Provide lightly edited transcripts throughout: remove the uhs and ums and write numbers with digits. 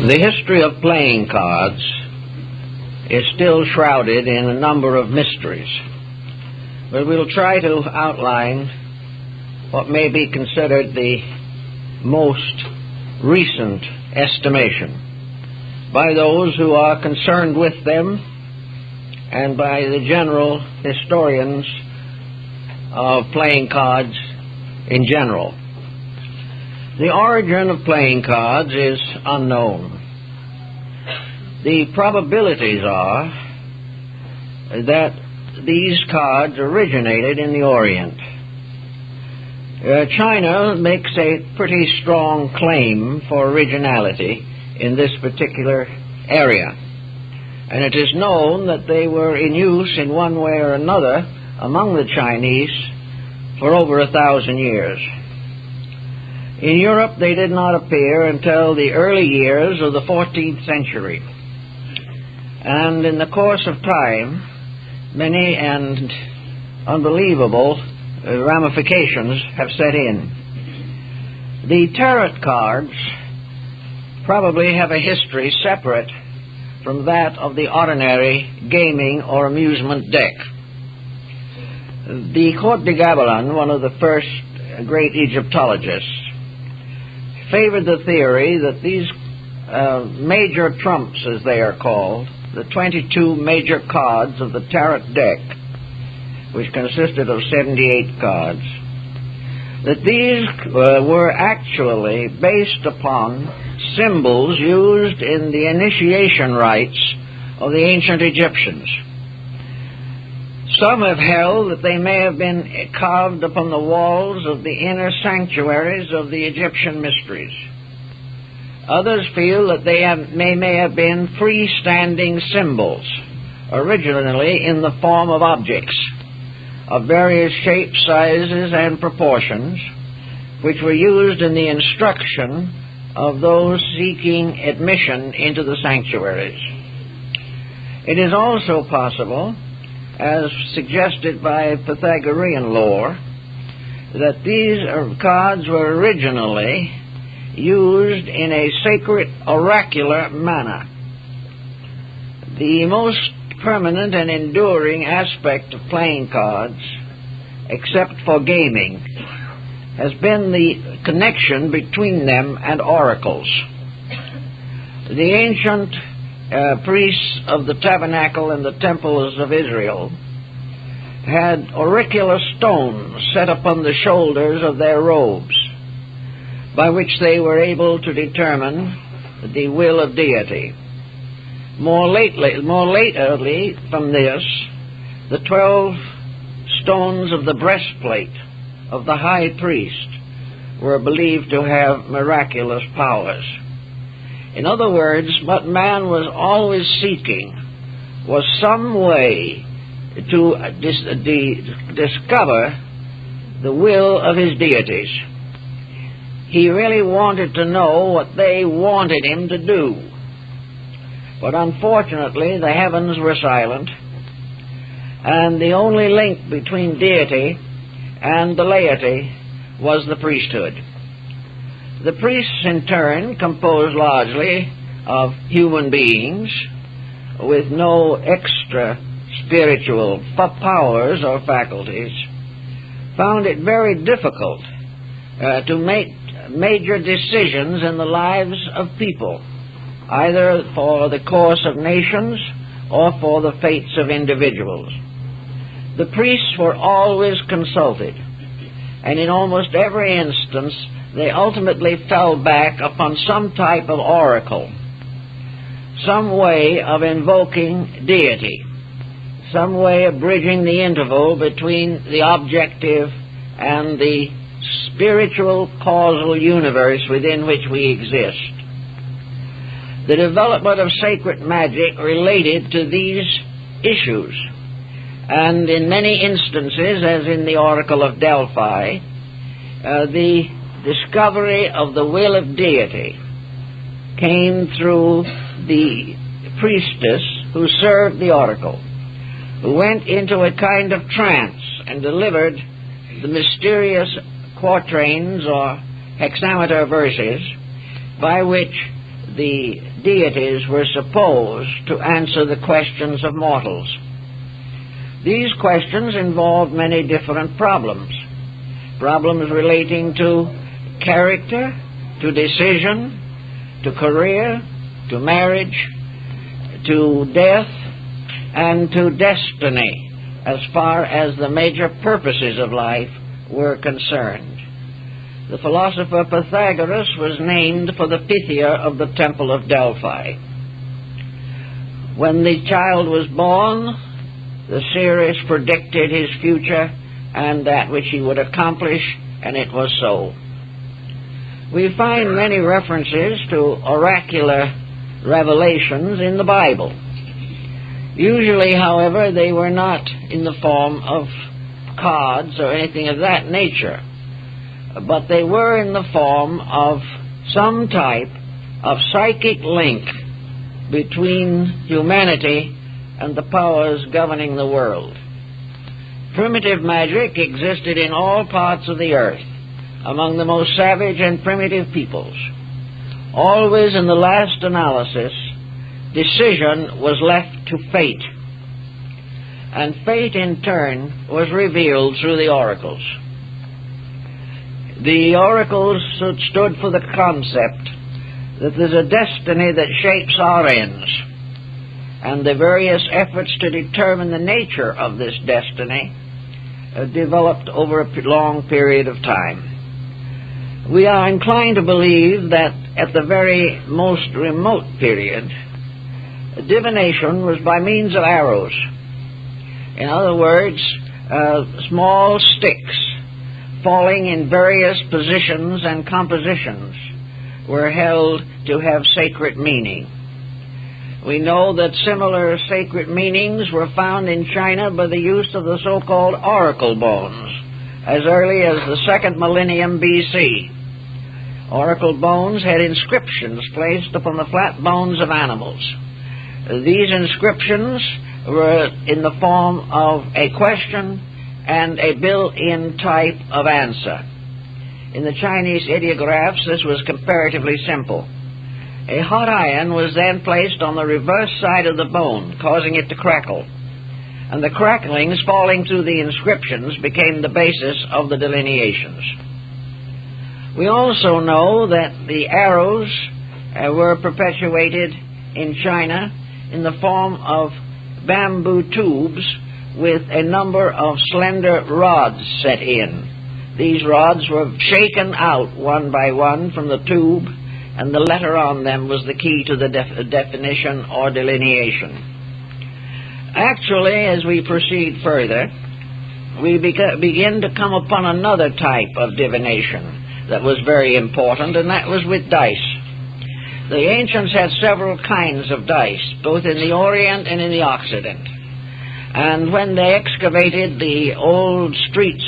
The history of playing cards is still shrouded in a number of mysteries, but we'll try to outline what may be considered the most recent estimation by those who are concerned with them and by the general historians of playing cards in general. The origin of playing cards is unknown. The probabilities are that these cards originated in the Orient. China makes a pretty strong claim for originality in this particular area, and it is known that they were in use in one way or another among the Chinese for over 1,000 years. In Europe, they did not appear until the early years of the 14th century. And in the course of time, many and unbelievable ramifications have set in. The tarot cards probably have a history separate from that of the ordinary gaming or amusement deck. The Count de Gabelin, one of the first great Egyptologists, favored the theory that these major trumps, as they are called, the 22 major cards of the tarot deck, which consisted of 78 cards, that these were actually based upon symbols used in the initiation rites of the ancient Egyptians. Some have held that they may have been carved upon the walls of the inner sanctuaries of the Egyptian mysteries. Others feel that they may have been freestanding symbols, originally in the form of objects of various shapes, sizes, and proportions, which were used in the instruction of those seeking admission into the sanctuaries. It is also possible, as suggested by Pythagorean lore, that these cards were originally used in a sacred oracular manner. The most permanent and enduring aspect of playing cards, except for gaming, has been the connection between them and oracles. The ancient priests of the tabernacle and the temples of Israel had auricular stones set upon the shoulders of their robes, by which they were able to determine the will of deity. More lately from this, the 12 stones of the breastplate of the high priest were believed to have miraculous powers. In other words, what man was always seeking was some way to discover the will of his deities. He really wanted to know what they wanted him to do. But unfortunately, the heavens were silent, and the only link between deity and the laity was the priesthood. The priests, in turn, composed largely of human beings with no extra spiritual powers or faculties, found it very difficult to make major decisions in the lives of people, either for the course of nations or for the fates of individuals. The priests were always consulted, and in almost every instance they ultimately fell back upon some type of oracle, some way of invoking deity, some way of bridging the interval between the objective and the spiritual causal universe within which we exist. The development of sacred magic related to these issues, and in many instances, as in the Oracle of Delphi, the discovery of the will of deity came through the priestess who served the oracle, who went into a kind of trance and delivered the mysterious quatrains or hexameter verses by which the deities were supposed to answer the questions of mortals. These questions involved many different problems. Problems relating to character, to decision, to career, to marriage, to death, and to destiny, as far as the major purposes of life were concerned. The philosopher Pythagoras was named for the Pythia of the Temple of Delphi. When the child was born, the seers predicted his future and that which he would accomplish, and it was so. We find many references to oracular revelations in the Bible. Usually, however, they were not in the form of cards or anything of that nature, but they were in the form of some type of psychic link between humanity and the powers governing the world. Primitive magic existed in all parts of the earth, among the most savage and primitive peoples. Always in the last analysis, decision was left to fate, and fate in turn was revealed through the oracles. The oracles stood for the concept that there's a destiny that shapes our ends, and the various efforts to determine the nature of this destiny developed over a long period of time. We are inclined to believe that at the very most remote period, divination was by means of arrows. In other words, small sticks falling in various positions and compositions were held to have sacred meaning. We know that similar sacred meanings were found in China by the use of the so-called oracle bones as early as the 2nd millennium BC. Oracle bones had inscriptions placed upon the flat bones of animals. These inscriptions were in the form of a question and a built-in type of answer. In the Chinese ideographs, this was comparatively simple. A hot iron was then placed on the reverse side of the bone, causing it to crackle, and the cracklings falling through the inscriptions became the basis of the delineations. We also know that the arrows were perpetuated in China in the form of bamboo tubes with a number of slender rods set in. These rods were shaken out one by one from the tube, and the letter on them was the key to the definition or delineation. Actually, as we proceed further, we begin to come upon another type of divination that was very important, and that was with dice. The ancients had several kinds of dice, both in the Orient and in the Occident. And when they excavated the old streets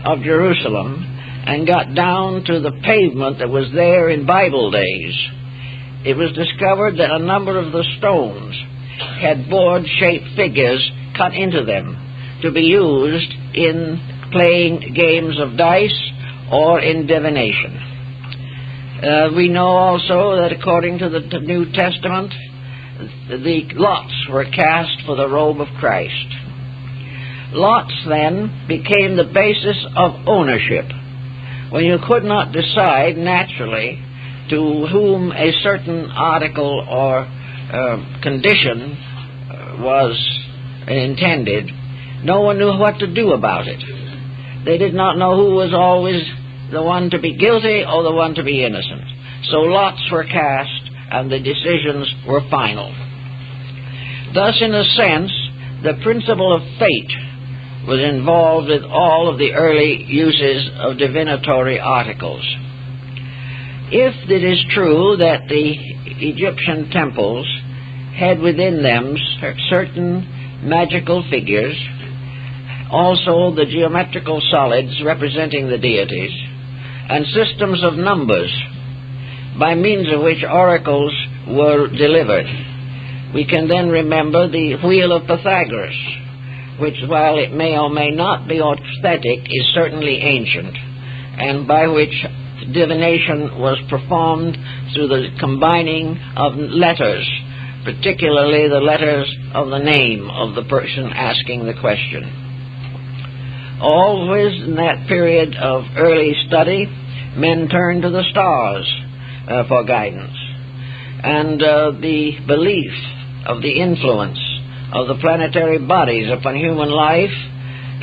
of Jerusalem and got down to the pavement that was there in Bible days, it was discovered that a number of the stones had board-shaped figures cut into them to be used in playing games of dice or in divination. We know also that according to the New Testament, the lots were cast for the robe of Christ. Lots then became the basis of ownership. When you could not decide naturally to whom a certain article or condition was intended, no one knew what to do about it. They did not know who was always the one to be guilty or the one to be innocent. So lots were cast and the decisions were final. Thus, in a sense, the principle of fate was involved with all of the early uses of divinatory articles. If it is true that the Egyptian temples had within them certain magical figures, also the geometrical solids representing the deities, and systems of numbers by means of which oracles were delivered, we can then remember the wheel of Pythagoras, which, while it may or may not be authentic, is certainly ancient, and by which divination was performed through the combining of letters, particularly the letters of the name of the person asking the question. Always in that period of early study, men turned to the stars for guidance. And the belief of the influence of the planetary bodies upon human life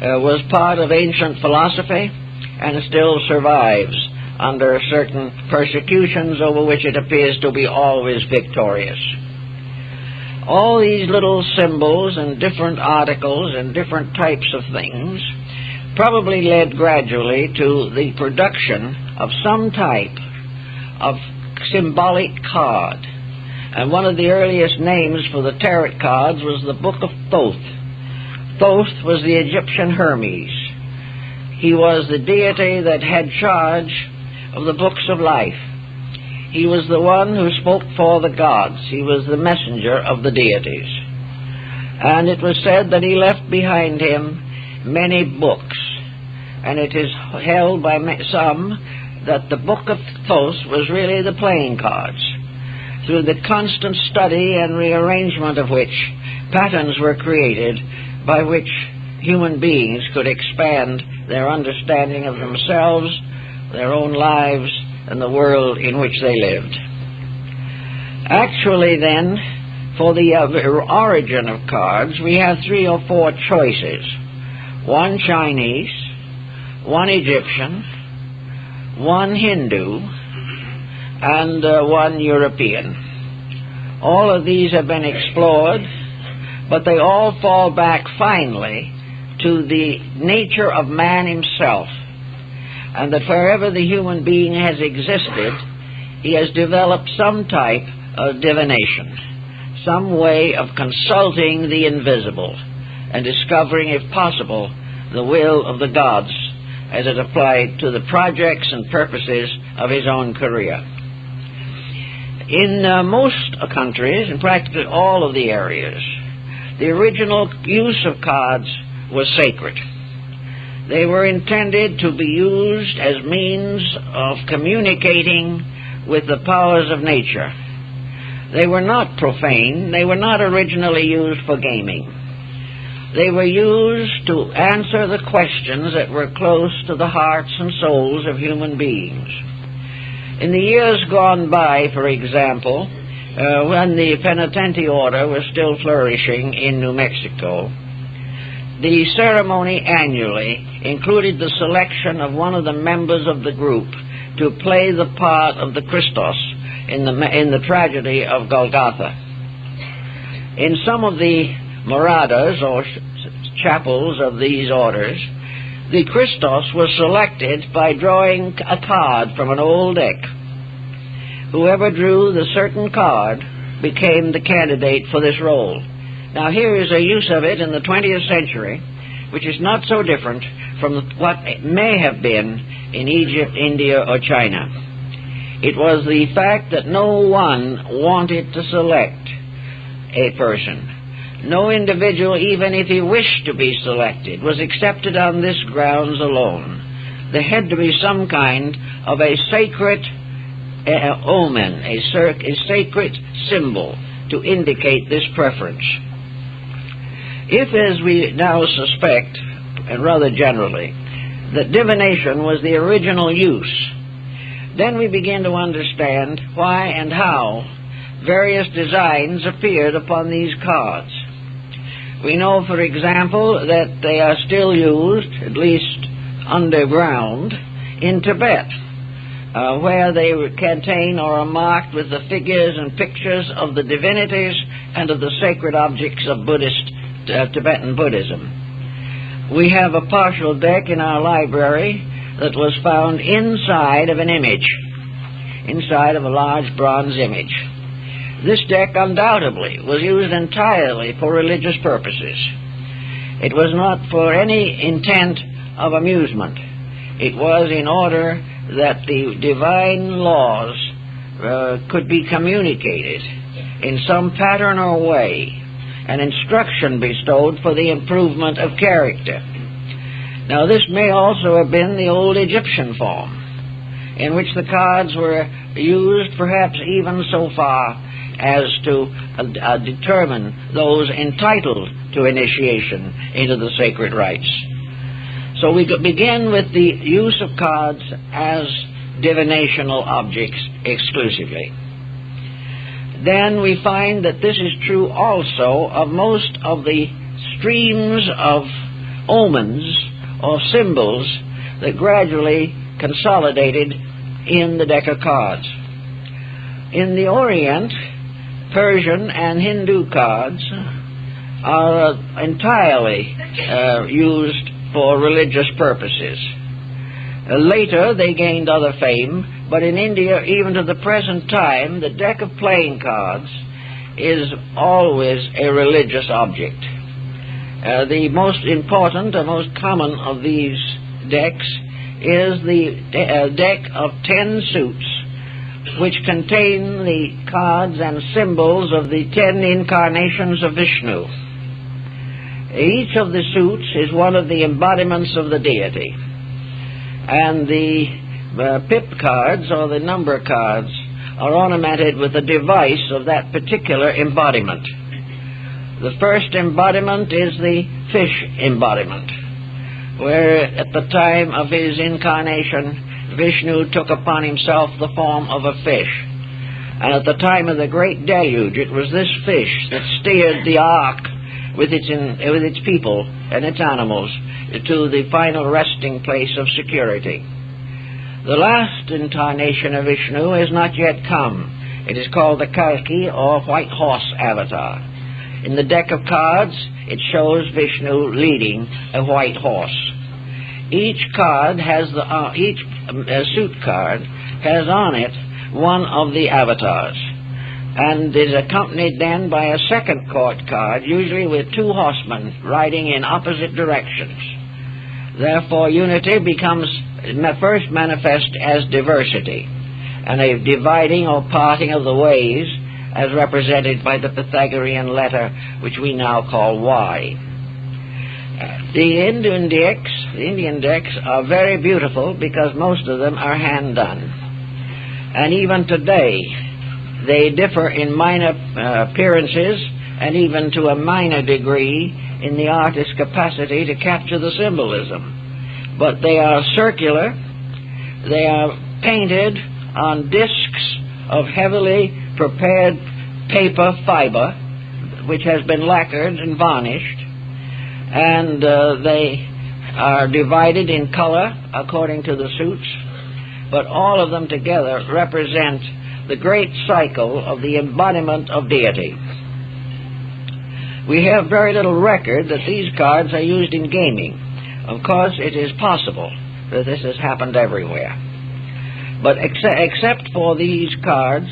was part of ancient philosophy and still survives under certain persecutions over which it appears to be always victorious. All these little symbols and different articles and different types of things probably led gradually to the production of some type of symbolic card. And one of the earliest names for the tarot cards was the Book of Thoth. Thoth was the Egyptian Hermes. He was the deity that had charge of the books of life. He was the one who spoke for the gods. He was the messenger of the deities. And it was said that he left behind him many books. And it is held by some that the Book of Thoth was really the playing cards, through the constant study and rearrangement of which patterns were created by which human beings could expand their understanding of themselves, their own lives, and the world in which they lived. Actually, then, for the origin of cards, we have 3 or 4 choices. One Chinese, one Egyptian, one Hindu, and one European. All of these have been explored, but they all fall back finally to the nature of man himself, and that wherever the human being has existed, he has developed some type of divination, some way of consulting the invisible and discovering, if possible, the will of the gods as it applied to the projects and purposes of his own career. In most countries, in practically all of the areas, the original use of cards was sacred. They were intended to be used as means of communicating with the powers of nature. They were not profane. They were not originally used for gaming. They were used to answer the questions that were close to the hearts and souls of human beings. In the years gone by, for example, when the penitentiary order was still flourishing in New Mexico, the ceremony annually included the selection of one of the members of the group to play the part of the Christos in the tragedy of Golgotha. In some of the moradas or chapels of these orders, the Christos was selected by drawing a card from an old deck. Whoever drew the certain card became the candidate for this role. Now here is a use of it in the 20th century, which is not so different from what it may have been in Egypt, India, or China. It was the fact that no one wanted to select a person. No individual, even if he wished to be selected, was accepted on this grounds alone. There had to be some kind of a sacred omen, a sacred symbol to indicate this preference. If, as we now suspect, and rather generally, that divination was the original use, then we begin to understand why and how various designs appeared upon these cards. We know, for example, that they are still used, at least underground, in Tibet, where they contain or are marked with the figures and pictures of the divinities and of the sacred objects of Tibetan Buddhism. We have a partial deck in our library that was found inside of an image, inside of a large bronze image. This deck undoubtedly was used entirely for religious purposes. It was not for any intent of amusement. It was in order that the divine laws could be communicated in some pattern or way, and instruction bestowed for the improvement of character. Now this may also have been the old Egyptian form. in which the cards were used perhaps even so far as to determine those entitled to initiation into the sacred rites. So we begin with the use of cards as divinational objects exclusively. Then we find that this is true also of most of the streams of omens or symbols that gradually consolidated in the deck of cards. In the Orient, Persian and Hindu cards are entirely used for religious purposes. Later they gained other fame, but in India, even to the present time, the deck of playing cards is always a religious object. The most important and most common of these decks is the deck of 10 suits, which contain the cards and symbols of the 10 incarnations of Vishnu. Each of the suits is one of the embodiments of the deity, and the pip cards, or the number cards, are ornamented with a device of that particular embodiment. The first embodiment is the fish embodiment, where at the time of his incarnation, Vishnu took upon himself the form of a fish. And at the time of the great deluge, it was this fish that steered the ark with its people and its animals to the final resting place of security. The last incarnation of Vishnu has not yet come. It is called the Kalki, or white horse avatar. In the deck of cards, it shows Vishnu leading a white horse. Each card has each suit card has on it one of the avatars, and is accompanied then by a second court card, usually with two horsemen riding in opposite directions. Therefore, unity becomes first manifest as diversity, and a dividing or parting of the ways, as represented by the Pythagorean letter, which we now call Y. The Indian decks are very beautiful because most of them are hand-done. And even today, they differ in minor appearances and even to a minor degree in the artist's capacity to capture the symbolism. But they are circular, they are painted on discs of heavily prepared paper fiber, which has been lacquered and varnished, and they are divided in color according to the suits, but all of them together represent the great cycle of the embodiment of deity. We have very little record that these cards are used in gaming. Of course, it is possible that this has happened everywhere. But except for these cards,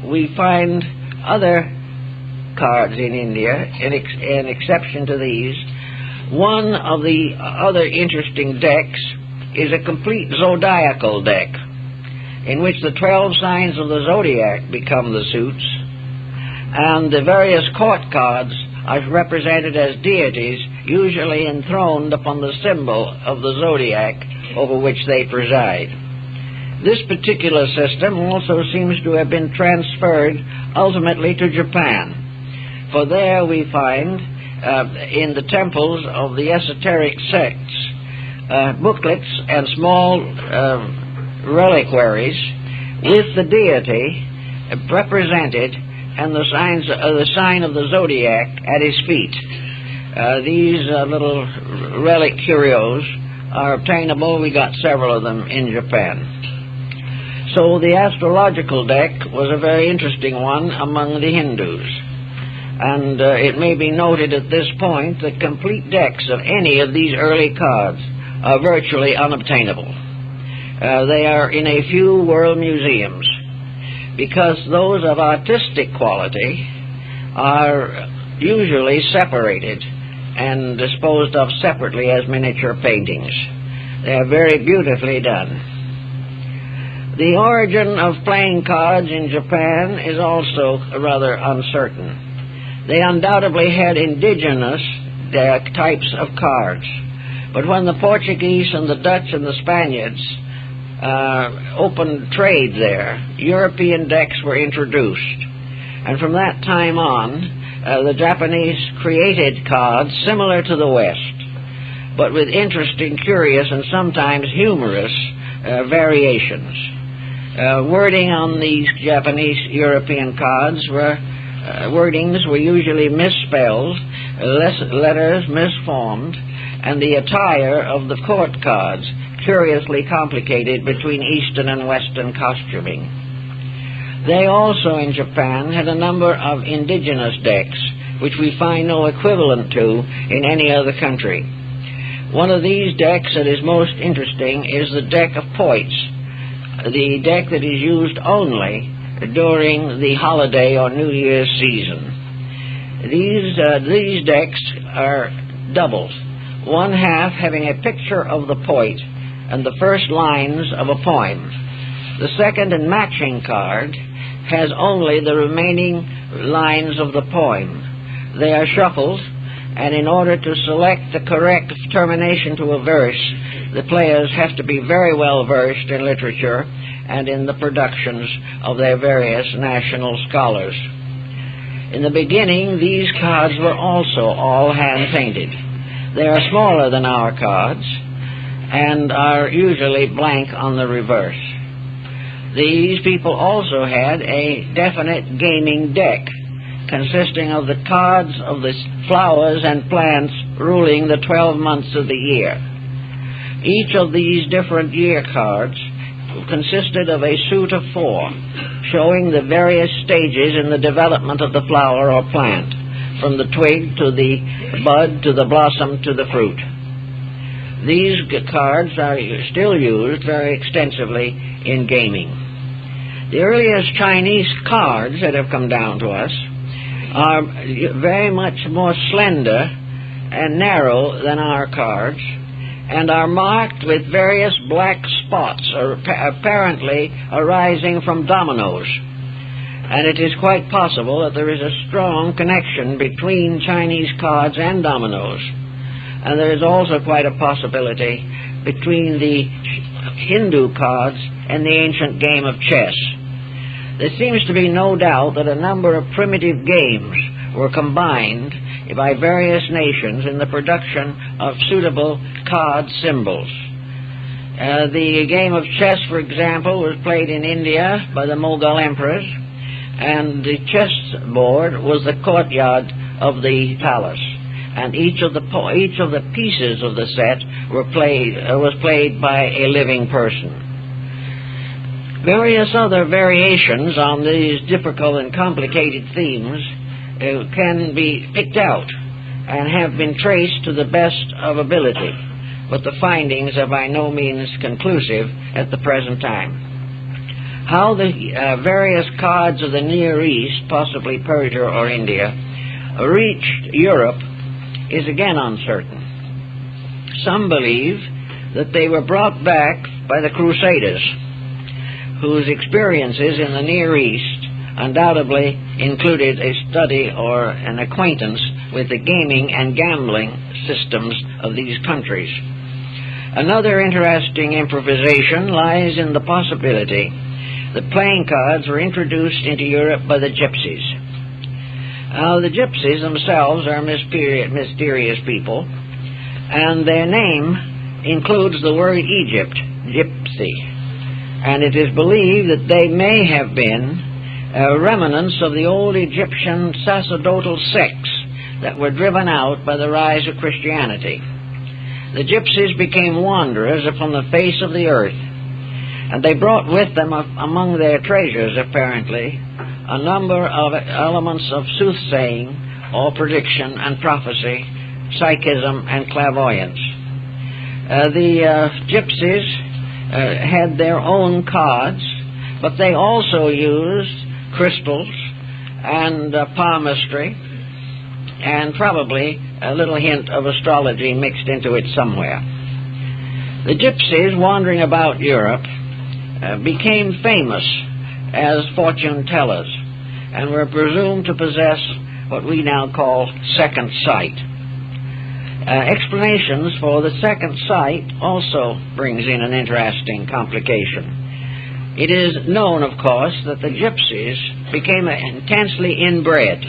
we find other cards in India, an exception to these. One of the other interesting decks is a complete zodiacal deck, in which the 12 signs of the zodiac become the suits, and the various court cards are represented as deities, usually enthroned upon the symbol of the zodiac over which they preside. This particular system also seems to have been transferred ultimately to Japan, for there we find in the temples of the esoteric sects booklets and small reliquaries with the deity represented and the sign of the zodiac at his feet. These little relic curios are obtainable. We got several of them in Japan. So the astrological deck was a very interesting one among the Hindus. And it may be noted at this point that complete decks of any of these early cards are virtually unobtainable. They are in a few world museums, because those of artistic quality are usually separated and disposed of separately as miniature paintings. They are very beautifully done. The origin of playing cards in Japan is also rather uncertain. They undoubtedly had indigenous types of cards, but when the Portuguese and the Dutch and the Spaniards open trade there, European decks were introduced. And from that time on, the Japanese created cards similar to the West, but with interesting, curious, and sometimes humorous variations. Wording on these Japanese European cards wordings were usually misspelled, letters misformed, and the attire of the court cards curiously complicated between Eastern and Western costuming. They also, in Japan, had a number of indigenous decks, which we find no equivalent to in any other country. One of these decks that is most interesting is the deck of poits, the deck that is used only during the holiday or New Year's season. These decks are doubled, one half having a picture of the poet and the first lines of a poem. The second and matching card has only the remaining lines of the poem. They are shuffled, and in order to select the correct termination to a verse, the players have to be very well versed in literature and in the productions of their various national scholars. In the beginning, these cards were also all hand-painted. They are smaller than our cards and are usually blank on the reverse. These people also had a definite gaming deck consisting of the cards of the flowers and plants ruling the 12 months of the year. Each of these different year cards consisted of a suit of 4, showing the various stages in the development of the flower or plant, from the twig to the bud to the blossom to the fruit. These cards are still used very extensively in gaming. The earliest Chinese cards that have come down to us are very much more slender and narrow than our cards, and are marked with various black spots, apparently arising from dominoes. And it is quite possible that there is a strong connection between Chinese cards and dominoes. And there is also quite a possibility between the Hindu cards and the ancient game of chess. There seems to be no doubt that a number of primitive games were combined by various nations in the production of suitable card symbols. The game of chess, for example, was played in India by the Mughal emperors, and the chessboard was the courtyard of the palace, and each of the pieces of the set was played by a living person. Various other variations on these difficult and complicated themes can be picked out and have been traced to the best of ability, but the findings are by no means conclusive at the present time. How the various cards of the Near East, possibly Persia or India, reached Europe is again uncertain. Some believe that they were brought back by the Crusaders, whose experiences in the Near East undoubtedly included a study or an acquaintance with the gaming and gambling systems of these countries. Another interesting improvisation lies in the possibility that playing cards were introduced into Europe by the gypsies. The gypsies themselves are mysterious people, and their name includes the word Egypt, gypsy, and it is believed that they may have been remnants of the old Egyptian sacerdotal sects that were driven out by the rise of Christianity. The gypsies became wanderers upon the face of the earth, and they brought with them among their treasures, apparently, a number of elements of soothsaying or prediction and prophecy, psychism and clairvoyance. The gypsies had their own cards, but they also used crystals and palmistry, and probably a little hint of astrology mixed into it somewhere. The gypsies wandering about Europe became famous as fortune tellers and were presumed to possess what we now call second sight. Explanations for the second sight also brings in an interesting complication. It is known, of course, that the gypsies became intensely inbred,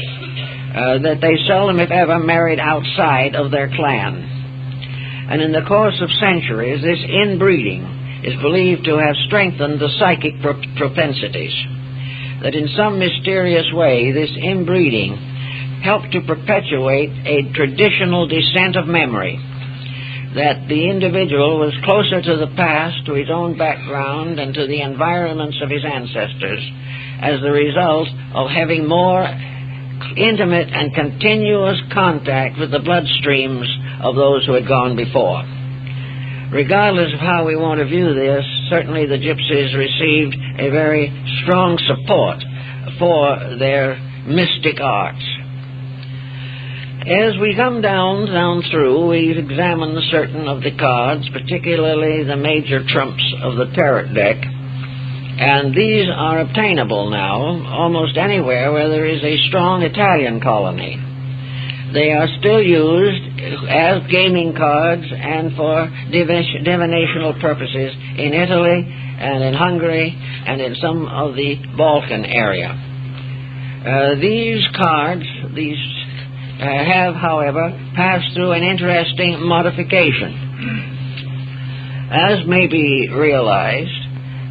that they seldom, if ever, married outside of their clan. And in the course of centuries, this inbreeding is believed to have strengthened the psychic propensities, that in some mysterious way this inbreeding helped to perpetuate a traditional descent of memory, that the individual was closer to the past, to his own background, and to the environments of his ancestors as the result of having more intimate and continuous contact with the bloodstreams of those who had gone before. Regardless of how we want to view this, certainly the gypsies received a very strong support for their mystic arts. As we come down through, we examine certain of the cards, particularly the major trumps of the tarot deck, and these are obtainable now almost anywhere where there is a strong Italian colony. They are still used as gaming cards and for divinational purposes in Italy and in Hungary and in some of the Balkan area. These cards, have, however, passed through an interesting modification. As may be realized,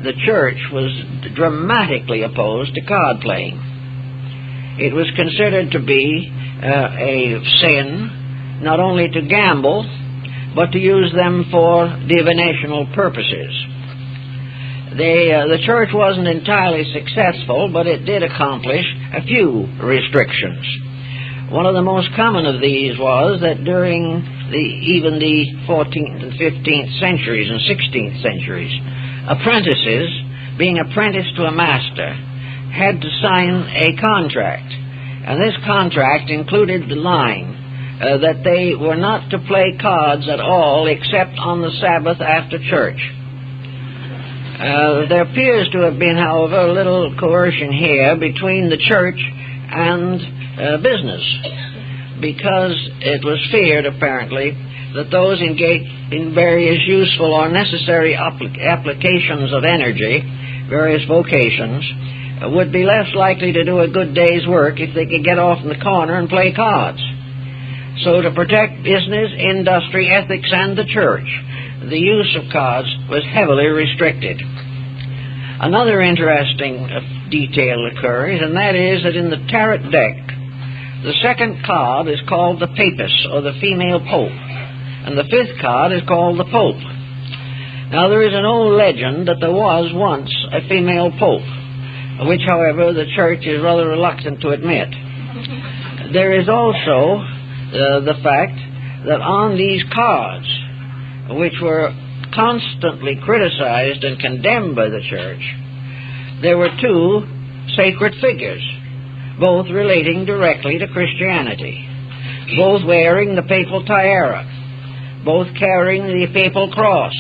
the church was dramatically opposed to card playing. It was considered to be a sin not only to gamble, but to use them for divinational purposes. The church wasn't entirely successful, but it did accomplish a few restrictions. One of the most common of these was that during even the 14th and 15th centuries and 16th centuries, apprentices, being apprenticed to a master, had to sign a contract. And this contract included the line that they were not to play cards at all except on the Sabbath after church. There appears to have been, however, a little coercion here between the church and business, because it was feared, apparently, that those engaged in various useful or necessary applications of energy, various vocations, would be less likely to do a good day's work if they could get off in the corner and play cards. So to protect business, industry, ethics, and the church, the use of cards was heavily restricted. Another interesting detail occurs, and that is that in the tarot deck, the second card is called the Papus, or the female pope, and the fifth card is called the Pope. Now, there is an old legend that there was once a female pope, which, however, the church is rather reluctant to admit. There is also the fact that on these cards, which were constantly criticized and condemned by the church, there were two sacred figures, both relating directly to Christianity, both wearing the papal tiara, both carrying the papal cross.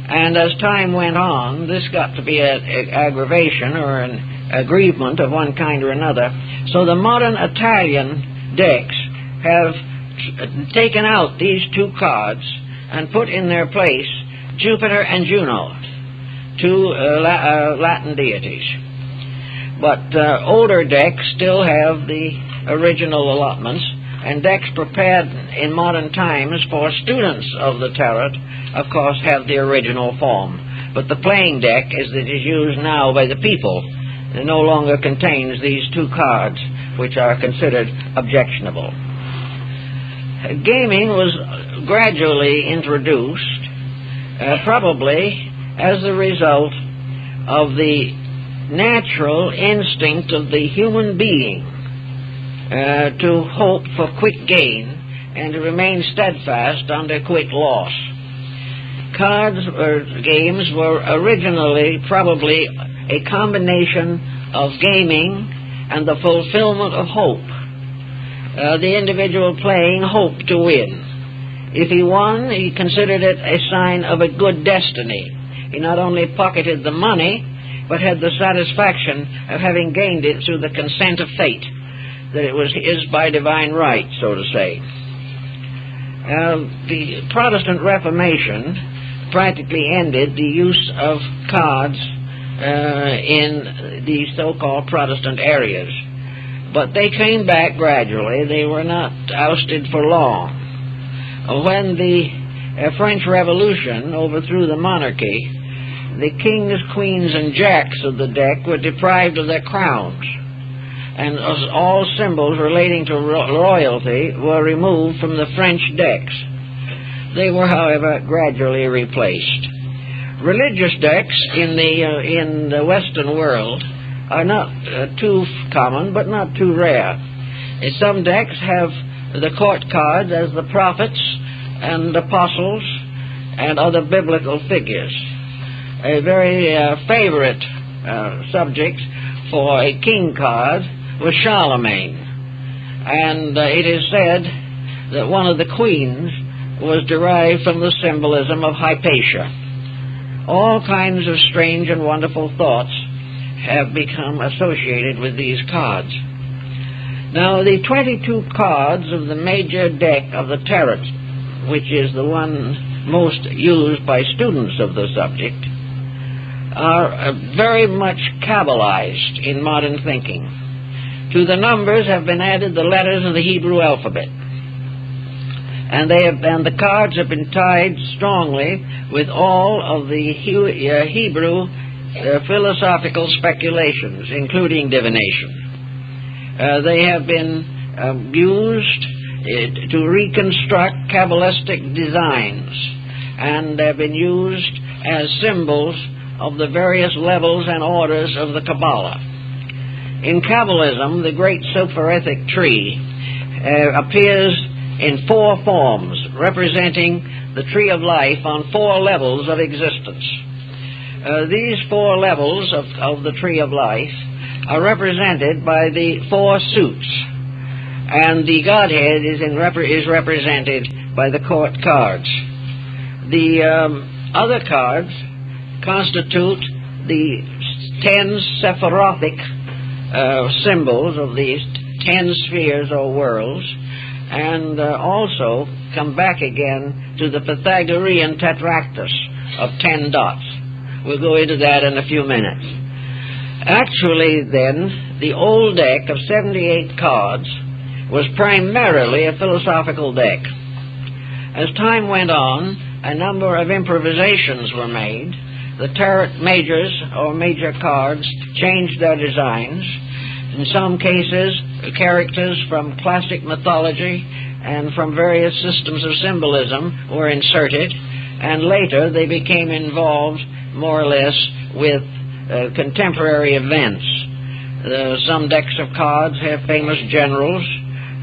And as time went on, this got to be an aggravation or an aggrievement of one kind or another. So the modern Italian decks have taken out these two cards and put in their place Jupiter and Juno, two Latin deities. But older decks still have the original allotments, and decks prepared in modern times for students of the tarot, of course, have the original form. But the playing deck, as it is used now by the people, no longer contains these two cards, which are considered objectionable. Gaming was gradually introduced, probably as a result of the natural instinct of the human being to hope for quick gain and to remain steadfast under quick loss. Cards or games were originally probably a combination of gaming and the fulfillment of hope. The individual playing hoped to win. If he won, he considered it a sign of a good destiny. He not only pocketed the money, but had the satisfaction of having gained it through the consent of fate, that it was his by divine right, so to say. The Protestant Reformation practically ended the use of cards in the so-called Protestant areas. But they came back gradually. They were not ousted for long. When the French Revolution overthrew the monarchy, the kings, queens, and jacks of the deck were deprived of their crowns, and all symbols relating to royalty were removed from the French decks. They were, however, gradually replaced. Religious decks in the Western world are not too common, but not too rare. Some decks have the court cards as the prophets and apostles and other biblical figures. A very favorite subject for a king card was Charlemagne, and it is said that one of the queens was derived from the symbolism of Hypatia. All kinds of strange and wonderful thoughts have become associated with these cards. Now, the 22 cards of the major deck of the tarot, which is the one most used by students of the subject, are very much Kabbalized in modern thinking. To the numbers have been added the letters of the Hebrew alphabet, and the cards have been tied strongly with all of the Hebrew philosophical speculations, including divination. They have been used to reconstruct Kabbalistic designs, and have been used as symbols of the various levels and orders of the Kabbalah. In Kabbalism, the great soporific tree appears in 4 forms, representing the tree of life on 4 levels of existence. These 4 levels of the tree of life are represented by the 4 suits, and the Godhead is represented by the court cards. The other cards constitute the 10 sephirothic symbols of these 10 spheres or worlds, and also come back again to the Pythagorean tetractys of 10 dots. We'll go into that in a few minutes. Actually, then, the old deck of 78 cards was primarily a philosophical deck. As time went on, a number of improvisations were made. The tarot majors or major cards changed their designs. In some cases, characters from classic mythology and from various systems of symbolism were inserted, and later they became involved more or less with contemporary events. Some decks of cards have famous generals,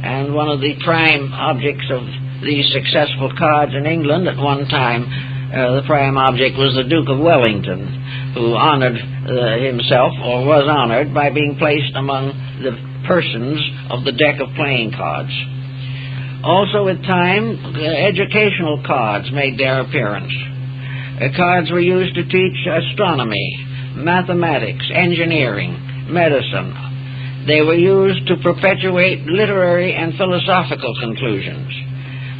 and one of the prime objects of these successful cards in England at one time, the prime object was the Duke of Wellington, who honored himself, or was honored, by being placed among the persons of the deck of playing cards. Also with time, educational cards made their appearance. Cards were used to teach astronomy, mathematics, engineering, medicine. They were used to perpetuate literary and philosophical conclusions.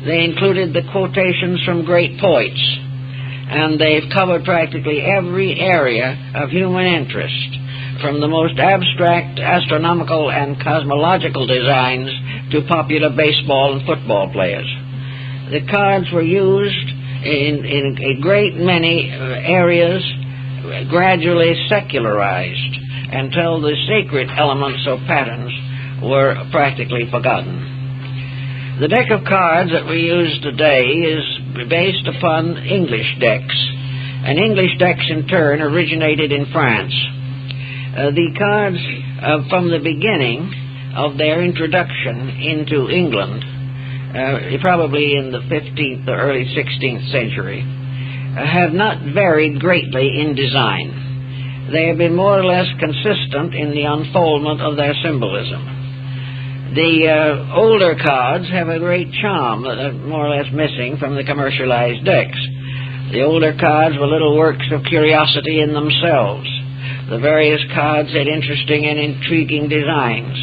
They included the quotations from great poets, and they've covered practically every area of human interest, from the most abstract astronomical and cosmological designs to popular baseball and football players. The cards were used in a great many areas, gradually secularized, until the sacred elements or patterns were practically forgotten. The deck of cards that we use today is based upon English decks, and English decks in turn originated in France. The cards from the beginning of their introduction into England, probably in the 15th or early 16th century, have not varied greatly in design. They have been more or less consistent in the unfoldment of their symbolism. The older cards have a great charm that are more or less missing from the commercialized decks. The older cards were little works of curiosity in themselves. The various cards had interesting and intriguing designs,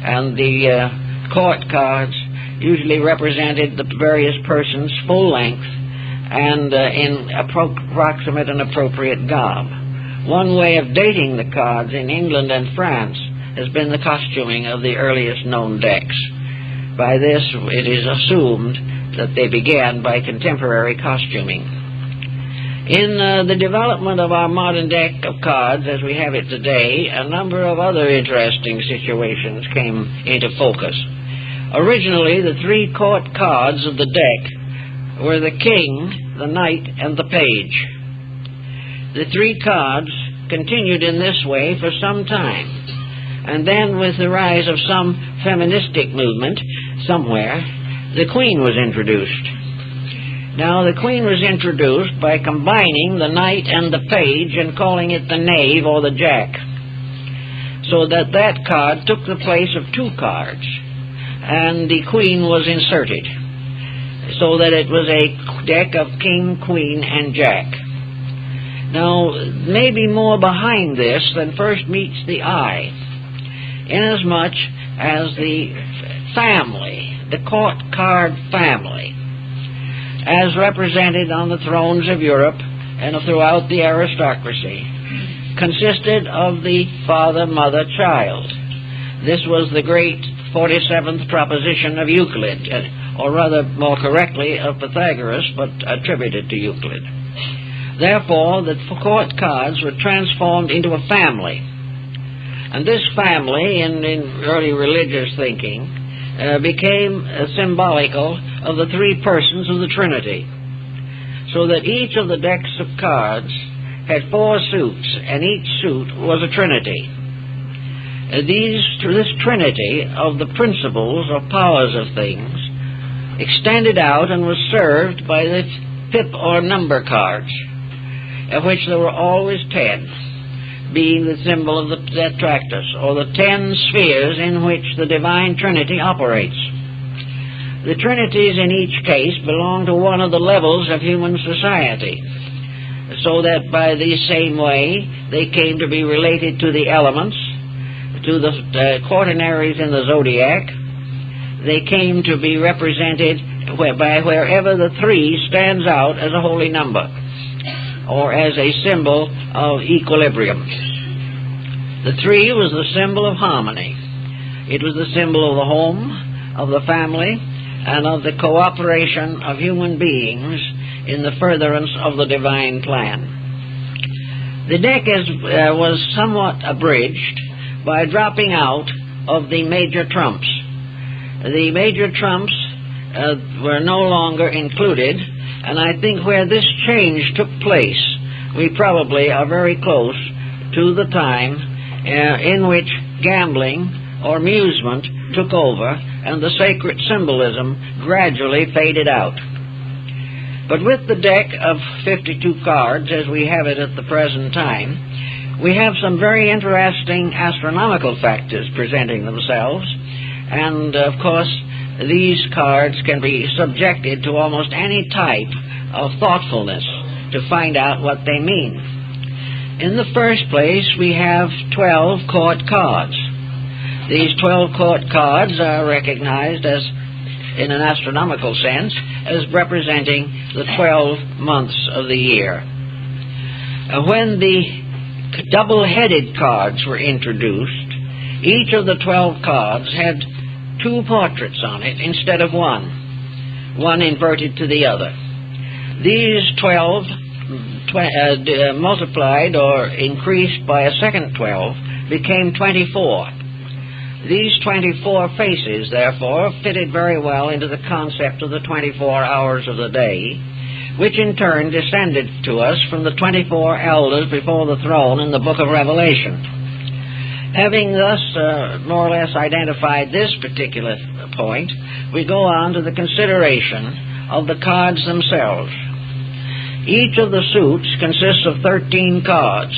and the court cards usually represented the various persons' full length and in approximate and appropriate garb. One way of dating the cards in England and France has been the costuming of the earliest known decks. By this, it is assumed that they began by contemporary costuming. In the development of our modern deck of cards as we have it today, a number of other interesting situations came into focus. Originally, the three court cards of the deck were the king, the knight, and the page. The three cards continued in this way for some time, and then with the rise of some feministic movement somewhere, the queen was introduced. Now, the queen was introduced by combining the knight and the page and calling it the knave or the jack, so that that card took the place of two cards, and the queen was inserted, so that it was a deck of king, queen, and jack. Now, maybe more behind this than first meets the eye, inasmuch as the family, the court card family, as represented on the thrones of Europe and throughout the aristocracy, consisted of the father, mother, child. This was the great 47th proposition of Euclid, or rather, more correctly, of Pythagoras, but attributed to Euclid. Therefore, the court cards were transformed into a family. And this family, in early religious thinking, became symbolical of the three persons of the Trinity, so that each of the decks of cards had four suits, and each suit was a trinity. This trinity of the principles or powers of things extended out and was served by the pip or number cards, of which there were always 10, being the symbol of the tetractys, or the 10 spheres in which the divine Trinity operates. The Trinities in each case belong to one of the levels of human society, so that by the same way they came to be related to the elements, to the quaternaries in the zodiac. They came to be represented by wherever the 3 stands out as a holy number, or as a symbol of equilibrium. The 3 was the symbol of harmony. It was the symbol of the home, of the family, and of the cooperation of human beings in the furtherance of the divine plan. The deck was somewhat abridged by dropping out of the major trumps. The major trumps were no longer included, and I think where this change took place, we probably are very close to the time in which gambling or amusement took over and the sacred symbolism gradually faded out. But with the deck of 52 cards, as we have it at the present time, we have some very interesting astronomical factors presenting themselves, and of course these cards can be subjected to almost any type of thoughtfulness to find out what they mean. In the first place, we have 12 court cards. These 12 court cards are recognized as, in an astronomical sense, as representing the 12 months of the year. When the double-headed cards were introduced, each of the 12 cards had 2 portraits on it instead of one inverted to the other. These 12 multiplied or increased by a second 12 became 24. These 24 faces, therefore, fitted very well into the concept of the 24 hours of the day, which in turn descended to us from the 24 elders before the throne in the book of Revelation. Having thus more or less identified this particular point, we go on to the consideration of the cards themselves. Each of the suits consists of 13 cards,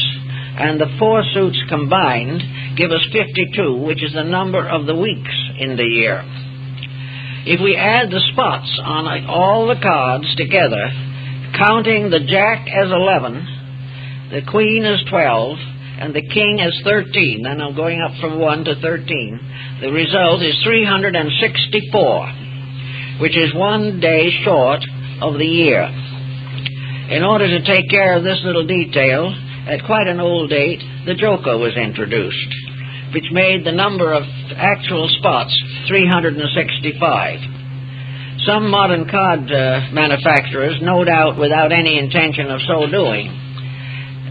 and the 4 suits combined give us 52, which is the number of the weeks in the year. If we add the spots on all the cards together, counting the jack as 11, the queen as 12, and the king as 13, then I'm going up from 1 to 13, the result is 364. which is 1 day short of the year. In order to take care of this little detail, at quite an old date, the joker was introduced, which made the number of actual spots 365. Some modern card manufacturers, no doubt without any intention of so doing,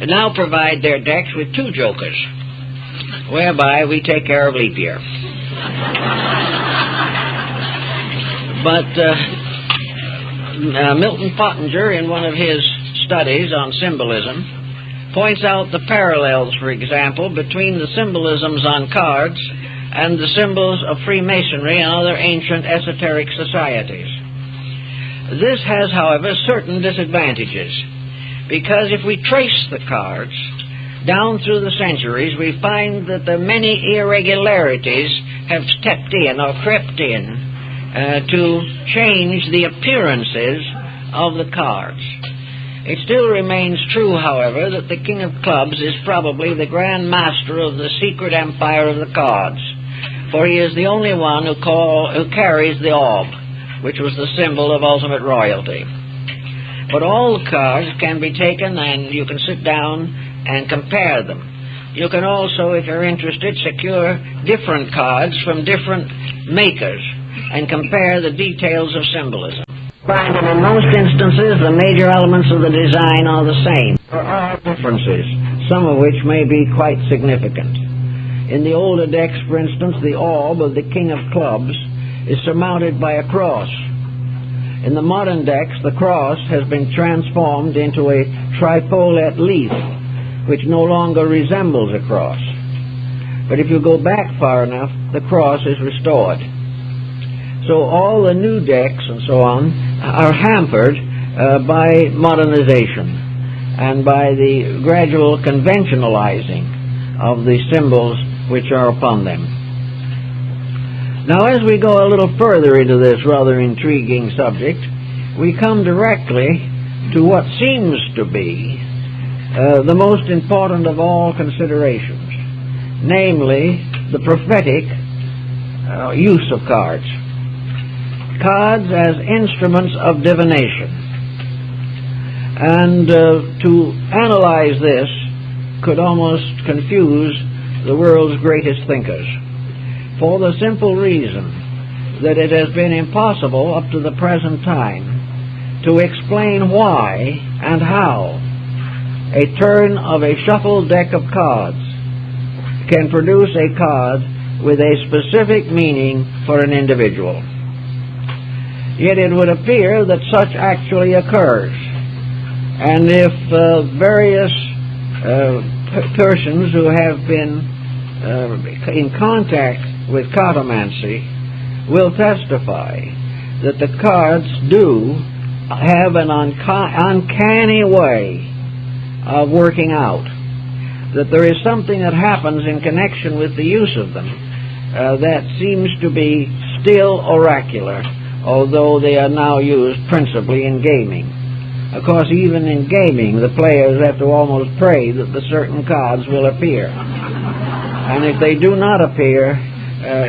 now provide their decks with 2 jokers, whereby we take care of leap year. But Milton Pottinger, in one of his studies on symbolism, points out the parallels, for example, between the symbolisms on cards and the symbols of Freemasonry and other ancient esoteric societies. This has, however, certain disadvantages, because if we trace the cards down through the centuries, we find that the many irregularities have stepped in or crept in to change the appearances of the cards. It still remains true, however, that the King of Clubs is probably the Grand Master of the secret empire of the cards, for he is the only one who carries the orb, which was the symbol of ultimate royalty. But all the cards can be taken and you can sit down and compare them. You can also, if you're interested, secure different cards from different makers and compare the details of symbolism. Find that in most instances the major elements of the design are the same. There are differences, some of which may be quite significant. In the older decks, for instance, the orb of the King of Clubs is surmounted by a cross. In the modern decks, the cross has been transformed into a tripolate leaf, which no longer resembles a cross. But if you go back far enough, the cross is restored. So all the new decks and so on are hampered by modernization and by the gradual conventionalizing of the symbols which are upon them. Now, as we go a little further into this rather intriguing subject, we come directly to what seems to be the most important of all considerations, namely the prophetic use of cards. Cards as instruments of divination. And to analyze this could almost confuse the world's greatest thinkers, for the simple reason that it has been impossible up to the present time to explain why and how a turn of a shuffled deck of cards can produce a card with a specific meaning for an individual. Yet it would appear that such actually occurs. And if various persons who have been in contact with cartomancy will testify that the cards do have an uncanny way of working out, that there is something that happens in connection with the use of them that seems to be still oracular, although they are now used principally in gaming. Of course, even in gaming, the players have to almost pray that the certain cards will appear. And if they do not appear,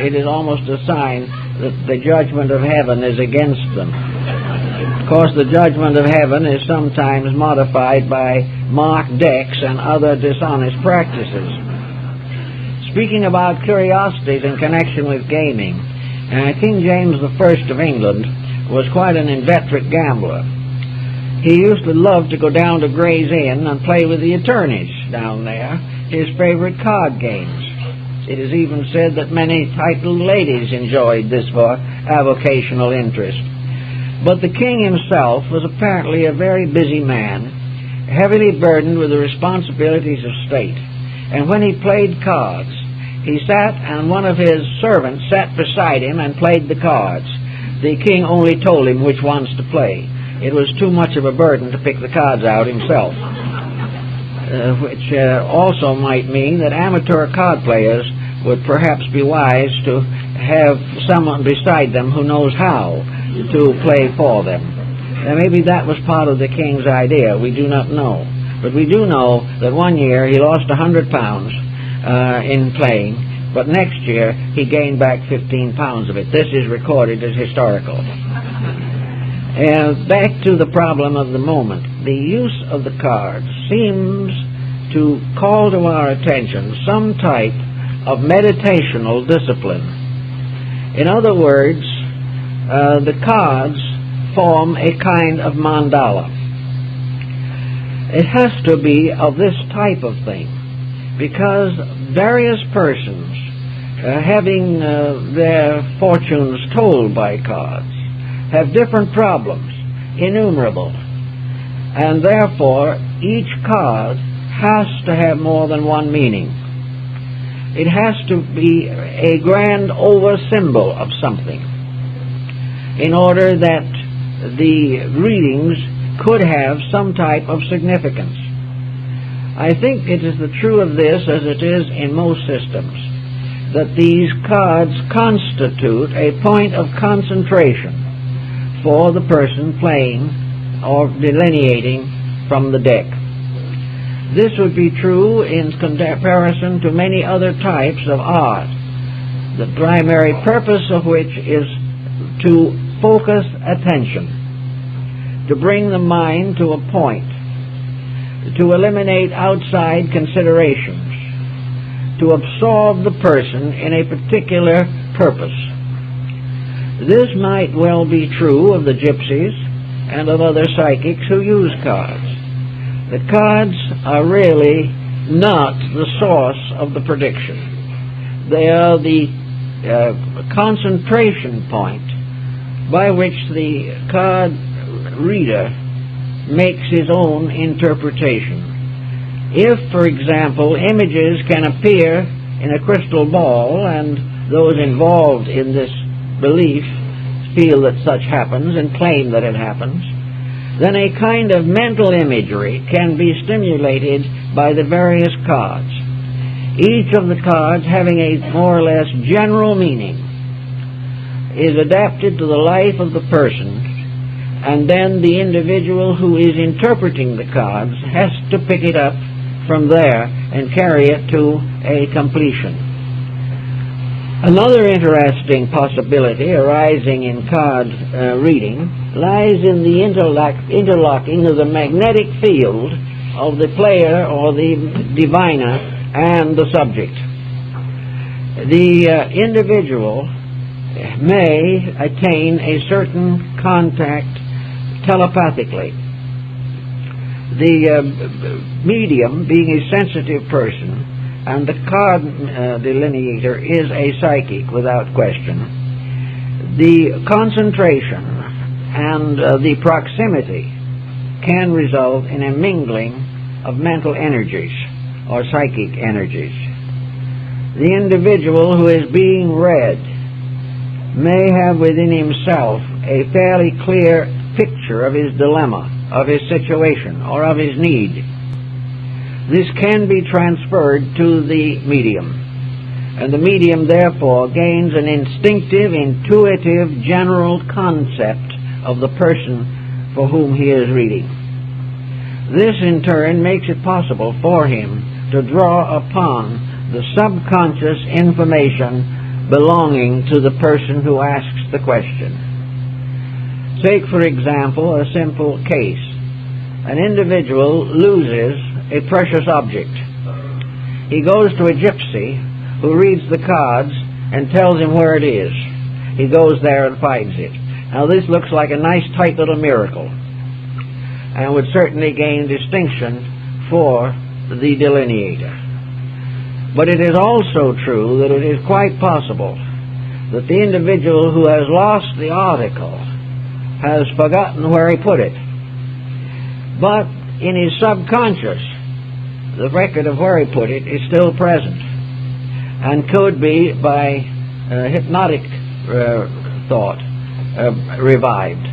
it is almost a sign that the judgment of heaven is against them. Of course, the judgment of heaven is sometimes modified by marked decks and other dishonest practices. Speaking about curiosities in connection with gaming, King James I of England was quite an inveterate gambler. He used to love to go down to Gray's Inn and play with the attorneys down there, his favorite card games. It is even said that many titled ladies enjoyed this for avocational interest. But the king himself was apparently a very busy man, heavily burdened with the responsibilities of state. And when he played cards, he sat and one of his servants sat beside him and played the cards. The king only told him which ones to play. It was too much of a burden to pick the cards out himself. Which also might mean that amateur card players would perhaps be wise to have someone beside them who knows how to play for them. And maybe that was part of the king's idea. We do not know. But we do know that one year he lost £100 in playing but next year he gained back 15 pounds of it. This is recorded as historical. Back to the problem of the moment. The use of the cards seems to call to our attention some type of meditational discipline. In other words, the cards form a kind of mandala. It has to be of this type of thing, because various persons having their fortunes told by cards have different problems, innumerable, and therefore each card has to have more than one meaning. It has to be a grand over symbol of something in order that the readings could have some type of significance. I think it is true of this as it is in most systems, that these cards constitute a point of concentration for the person playing or delineating from the deck. This would be true in comparison to many other types of art, the primary purpose of which is to focus attention, to bring the mind to a point, to eliminate outside considerations, to absorb the person in a particular purpose. This might well be true of the gypsies and of other psychics who use cards. The cards are really not the source of the prediction. They are the concentration point by which the card reader makes his own interpretation. If, for example, images can appear in a crystal ball, and those involved in this belief feel that such happens and claim that it happens, then a kind of mental imagery can be stimulated by the various cards, each of the cards having a more or less general meaning, is adapted to the life of the person, and then the individual who is interpreting the cards has to pick it up from there and carry it to a completion. Another interesting possibility arising in card reading lies in the interlocking of the magnetic field of the player or the diviner and the subject. The individual may attain a certain contact telepathically. The medium, being a sensitive person, and the card delineator is a psychic without question, the concentration and the proximity can result in a mingling of mental energies or psychic energies. The individual who is being read may have within himself a fairly clear picture of his dilemma, of his situation, or of his need. This can be transferred to the medium, and the medium therefore gains an instinctive, intuitive, general concept of the person for whom he is reading. This in turn makes it possible for him to draw upon the subconscious information belonging to the person who asks the question. Take, for example, a simple case. An individual loses a precious object. He goes to a gypsy who reads the cards and tells him where it is. He goes there and finds it. Now this looks like a nice tight little miracle, and would certainly gain distinction for the delineator. But it is also true that it is quite possible that the individual who has lost the article has forgotten where he put it. But in his subconscious, the record of where he put it is still present, and could be, by hypnotic thought, revived.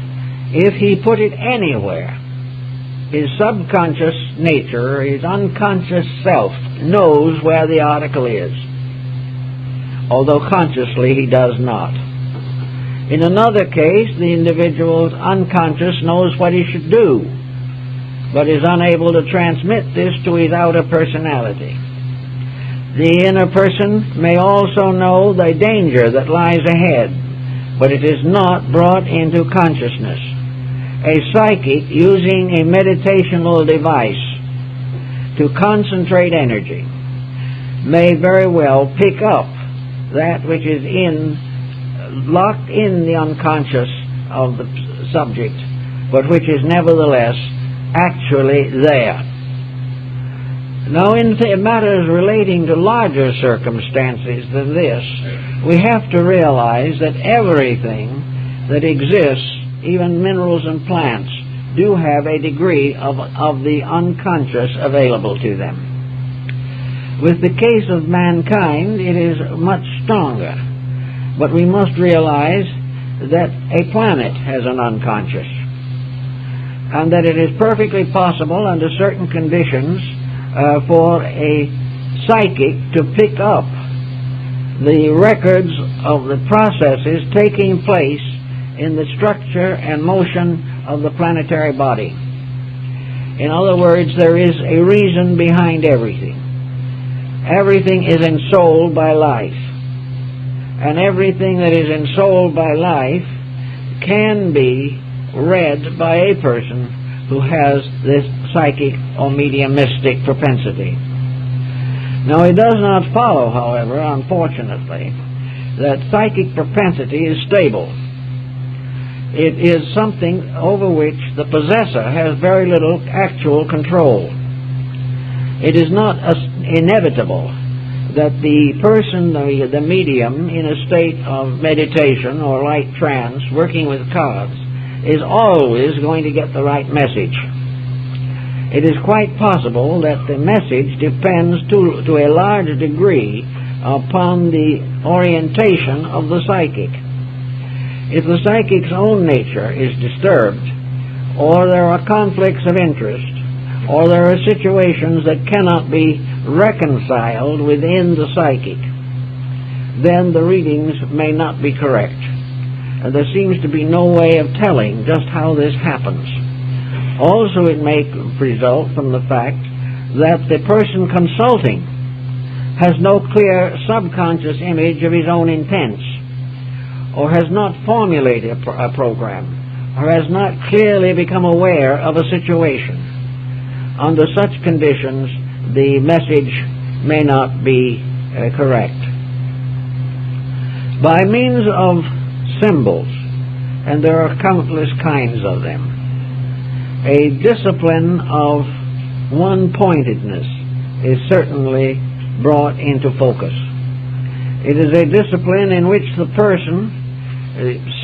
If he put it anywhere, his subconscious nature, his unconscious self, knows where the article is, although consciously he does not. In another case, the individual's unconscious knows what he should do, but is unable to transmit this to his outer personality. The inner person may also know the danger that lies ahead, but it is not brought into consciousness. A psychic using a meditational device to concentrate energy may very well pick up that which is locked in the unconscious of the subject, but which is nevertheless actually there. Now, in matters relating to larger circumstances than this, we have to realize that everything that exists, even minerals and plants, do have a degree of the unconscious available to them. With the case of mankind, it is much stronger. But we must realize that a planet has an unconscious, and that it is perfectly possible under certain conditions for a psychic to pick up the records of the processes taking place in the structure and motion of the planetary body. In other words, there is a reason behind everything. Everything is ensouled by life. And everything that is ensouled by life can be read by a person who has this psychic or mediumistic propensity. Now, it does not follow, however, unfortunately, that psychic propensity is stable. It is something over which the possessor has very little actual control. It is not inevitable that the person, the medium, in a state of meditation or light trance, working with cards, is always going to get the right message. It is quite possible that the message depends to a large degree upon the orientation of the psychic. If the psychic's own nature is disturbed, or there are conflicts of interest, or there are situations that cannot be reconciled within the psychic, then the readings may not be correct. There seems to be no way of telling just how this happens. Also, it may result from the fact that the person consulting has no clear subconscious image of his own intents, or has not formulated a program, or has not clearly become aware of a situation. Under such conditions, the message may not be correct. By means of symbols, and there are countless kinds of them, a discipline of one-pointedness is certainly brought into focus. It is a discipline in which the person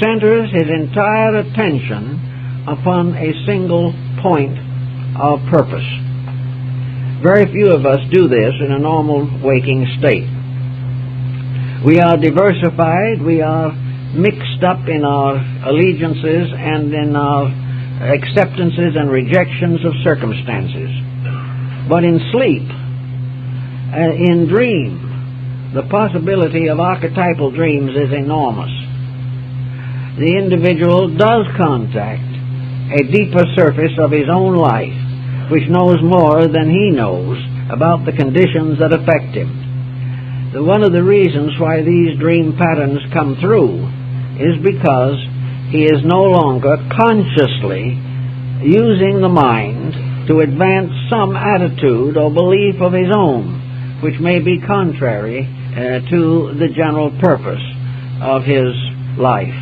centers his entire attention upon a single point of purpose. Very few of us do this in a normal waking state. We are diversified, we are mixed up in our allegiances and in our acceptances and rejections of circumstances. But in sleep, in dream, the possibility of archetypal dreams is enormous. The individual does contact a deeper surface of his own life, which knows more than he knows about the conditions that affect him. One of the reasons why these dream patterns come through is because he is no longer consciously using the mind to advance some attitude or belief of his own, which may be contrary to the general purpose of his life.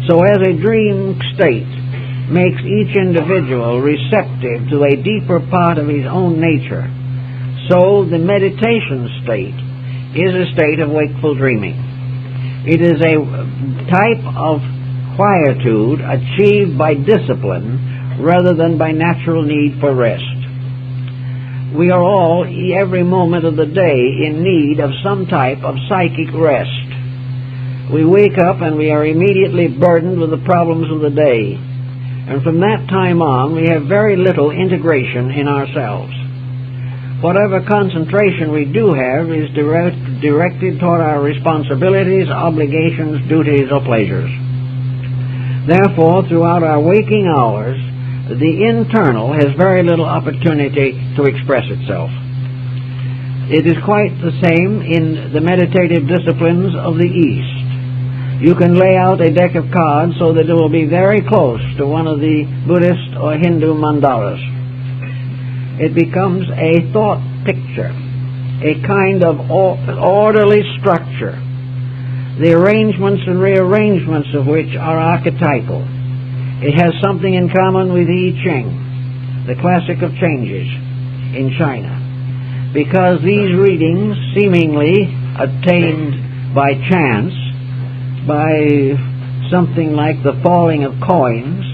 So as a dream state makes each individual receptive to a deeper part of his own nature, so the meditation state is a state of wakeful dreaming. It is a type of quietude achieved by discipline rather than by natural need for rest. We are all, every moment of the day, in need of some type of psychic rest. We wake up and we are immediately burdened with the problems of the day. And from that time on, we have very little integration in ourselves. Whatever concentration we do have is directed toward our responsibilities, obligations, duties, or pleasures. Therefore, throughout our waking hours, the internal has very little opportunity to express itself. It is quite the same in the meditative disciplines of the East. You can lay out a deck of cards so that it will be very close to one of the Buddhist or Hindu mandalas. It becomes a thought picture, a kind of orderly structure, the arrangements and rearrangements of which are archetypal. It has something in common with I Ching, the classic of changes in China, because these readings, seemingly obtained by chance, by something like the falling of coins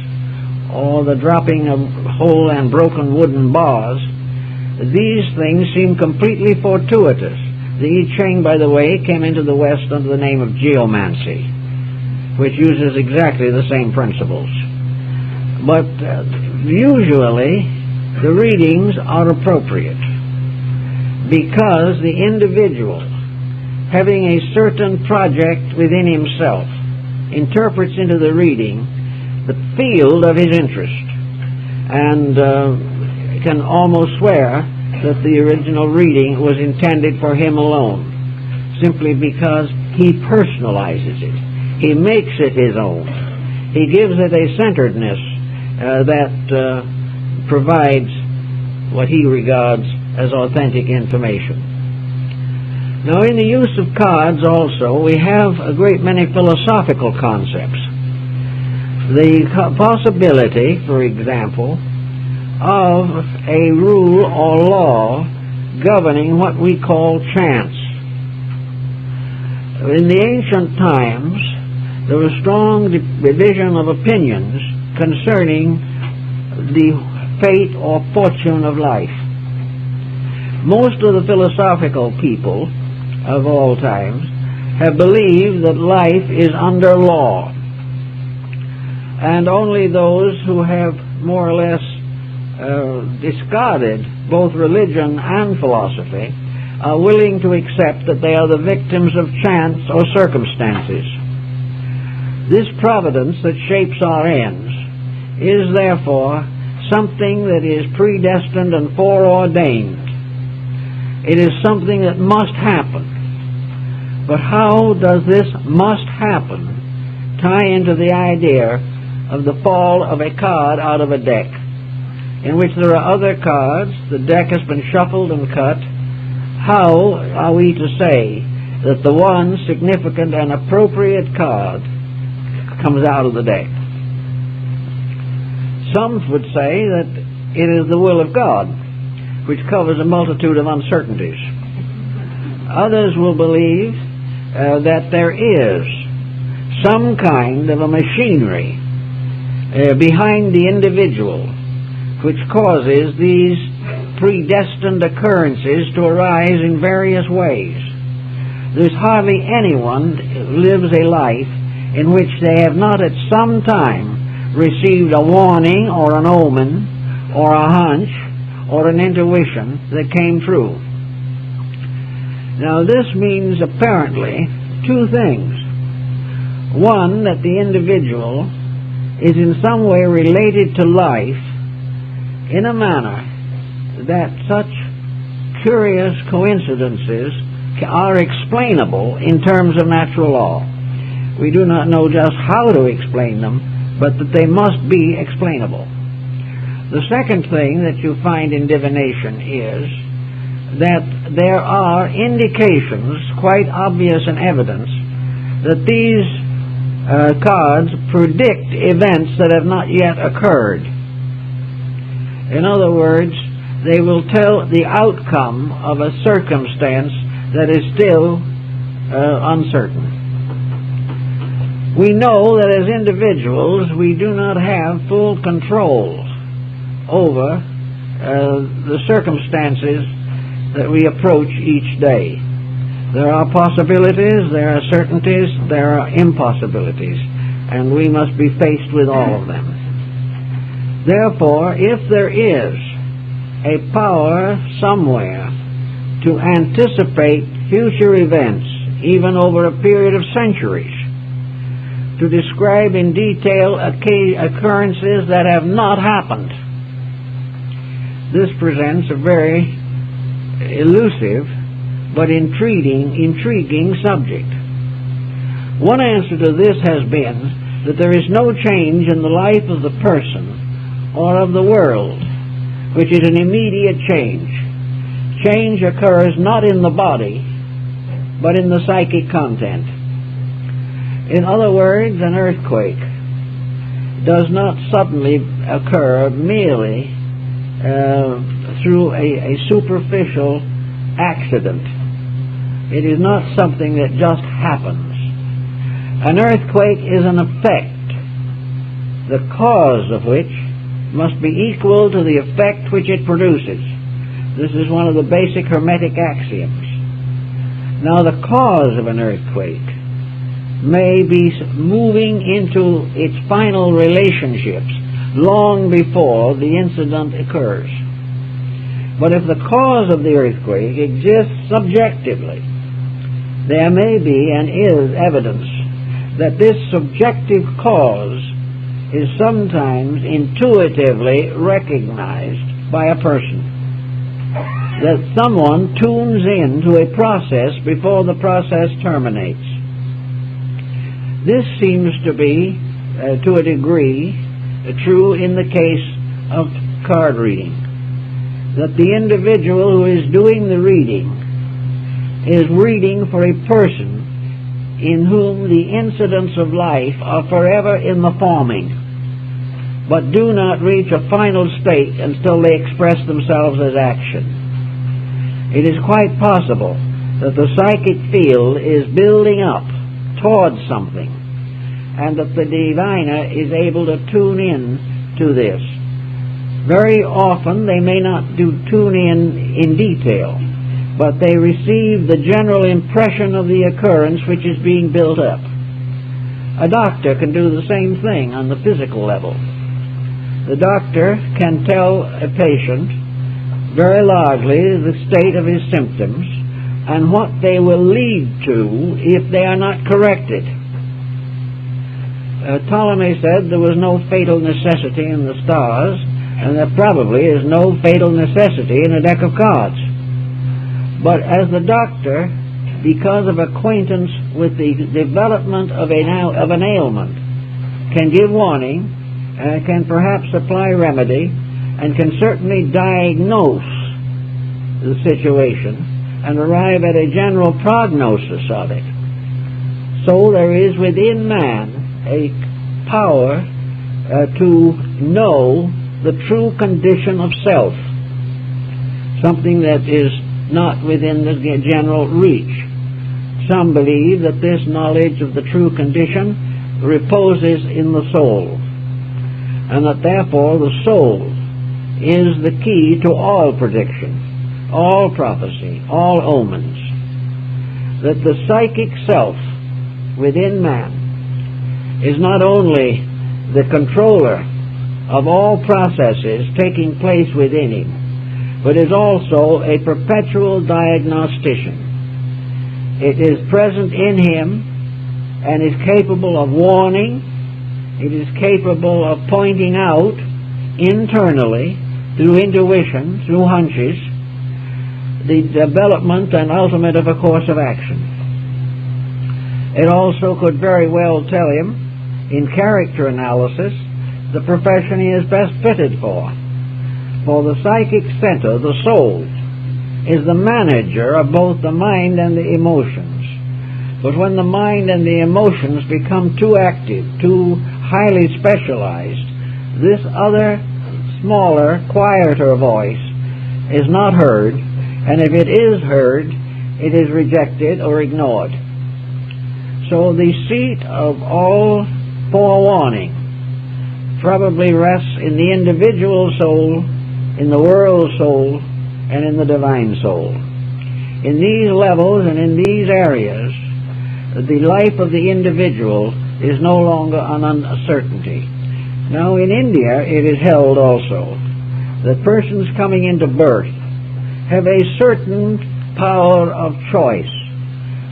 or the dropping of whole and broken wooden bars, these things seem completely fortuitous. The I Ching, by the way, came into the West under the name of geomancy, which uses exactly the same principles. But usually the readings are appropriate because the individual, having a certain project within himself, interprets into the reading the field of his interest, and can almost swear that the original reading was intended for him alone, simply because he personalizes it. He makes it his own. He gives it a centeredness that provides what he regards as authentic information. Now, in the use of cards also, we have a great many philosophical concepts. The possibility, for example, of a rule or law governing what we call chance. In the ancient times, there was strong division of opinions concerning the fate or fortune of life. Most of the philosophical people of all times have believed that life is under law, and only those who have more or less discarded both religion and philosophy are willing to accept that they are the victims of chance or circumstances. This providence that shapes our ends is therefore something that is predestined and foreordained. It is something that must happen. But how does this must happen tie into the idea of the fall of a card out of a deck, in which there are other cards, the deck has been shuffled and cut? How are we to say that the one significant and appropriate card comes out of the deck? Some would say that it is the will of God, which covers a multitude of uncertainties. Others will believe that there is some kind of a machinery behind the individual which causes these predestined occurrences to arise in various ways. There's hardly anyone who lives a life in which they have not at some time received a warning or an omen or a hunch or an intuition that came true. Now this means apparently two things. One, that the individual is in some way related to life in a manner that such curious coincidences are explainable in terms of natural law. We do not know just how to explain them, but that they must be explainable. The second thing that you find in divination is that there are indications, quite obvious and evidence, that these cards predict events that have not yet occurred. In other words, they will tell the outcome of a circumstance that is still uncertain. We know that as individuals we do not have full control over the circumstances that we approach each day. There are possibilities, there are certainties, there are impossibilities, and we must be faced with all of them. Therefore, if there is a power somewhere to anticipate future events, even over a period of centuries, to describe in detail occurrences that have not happened, this presents a very elusive but intriguing subject. One answer to this has been that there is no change in the life of the person or of the world, which is an immediate change. Change occurs not in the body, but in the psychic content. In other words, an earthquake does not suddenly occur merely through a superficial accident. It is not something that just happens. An earthquake is an effect, the cause of which must be equal to the effect which it produces. This is one of the basic Hermetic axioms. Now, the cause of an earthquake may be moving into its final relationships long before the incident occurs. But if the cause of the earthquake exists subjectively, there may be and is evidence that this subjective cause is sometimes intuitively recognized by a person. That someone tunes in to a process before the process terminates. This seems to be, to a degree, true in the case of card reading. That the individual who is doing the reading is reading for a person in whom the incidents of life are forever in the forming, but do not reach a final state until they express themselves as action. It is quite possible that the psychic field is building up towards something, and that the diviner is able to tune in to this. Very often they may not tune in detail, but they receive the general impression of the occurrence which is being built up. A doctor can do the same thing on the physical level. The doctor can tell a patient very largely the state of his symptoms and what they will lead to if they are not corrected. Ptolemy said there was no fatal necessity in the stars, and there probably is no fatal necessity in a deck of cards. But as the doctor, because of acquaintance with the development of an ailment, can give warning, can perhaps apply remedy, and can certainly diagnose the situation and arrive at a general prognosis of it. So there is within man a power to know the true condition of self, something that is not within the general reach. Some believe that this knowledge of the true condition reposes in the soul, and that therefore the soul is the key to all prediction, all prophecy, all omens. That the psychic self within man is not only the controller of all processes taking place within him, but is also a perpetual diagnostician. It is present in him and is capable of warning. It is capable of pointing out internally, through intuition, through hunches, the development and ultimate of a course of action. It also could very well tell him, in character analysis, the profession he is best fitted for. For the psychic center, the soul, is the manager of both the mind and the emotions. But when the mind and the emotions become too active, too highly specialized, this other, smaller, quieter voice is not heard, and if it is heard, it is rejected or ignored. So the seat of all forewarning probably rests in the individual soul, in the world soul, and in the divine soul. In these levels and in these areas, the life of the individual is no longer an uncertainty. Now in India it is held also that persons coming into birth have a certain power of choice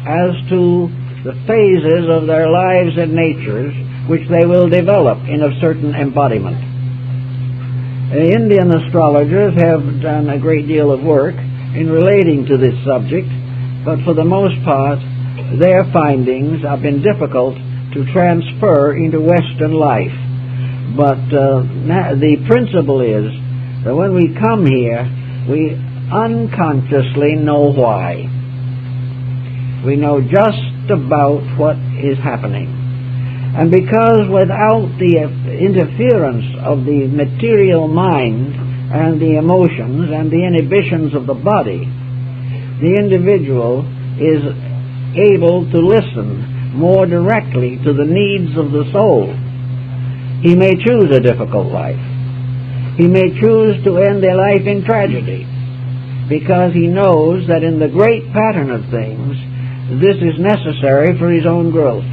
as to the phases of their lives and natures which they will develop in a certain embodiment. Indian astrologers have done a great deal of work in relating to this subject, but for the most part, their findings have been difficult to transfer into Western life. But the principle is that when we come here, we unconsciously know why. We know just about what is happening. And because without the interference of the material mind and the emotions and the inhibitions of the body, the individual is able to listen more directly to the needs of the soul. He may choose a difficult life. He may choose to end a life in tragedy, because he knows that in the great pattern of things, this is necessary for his own growth.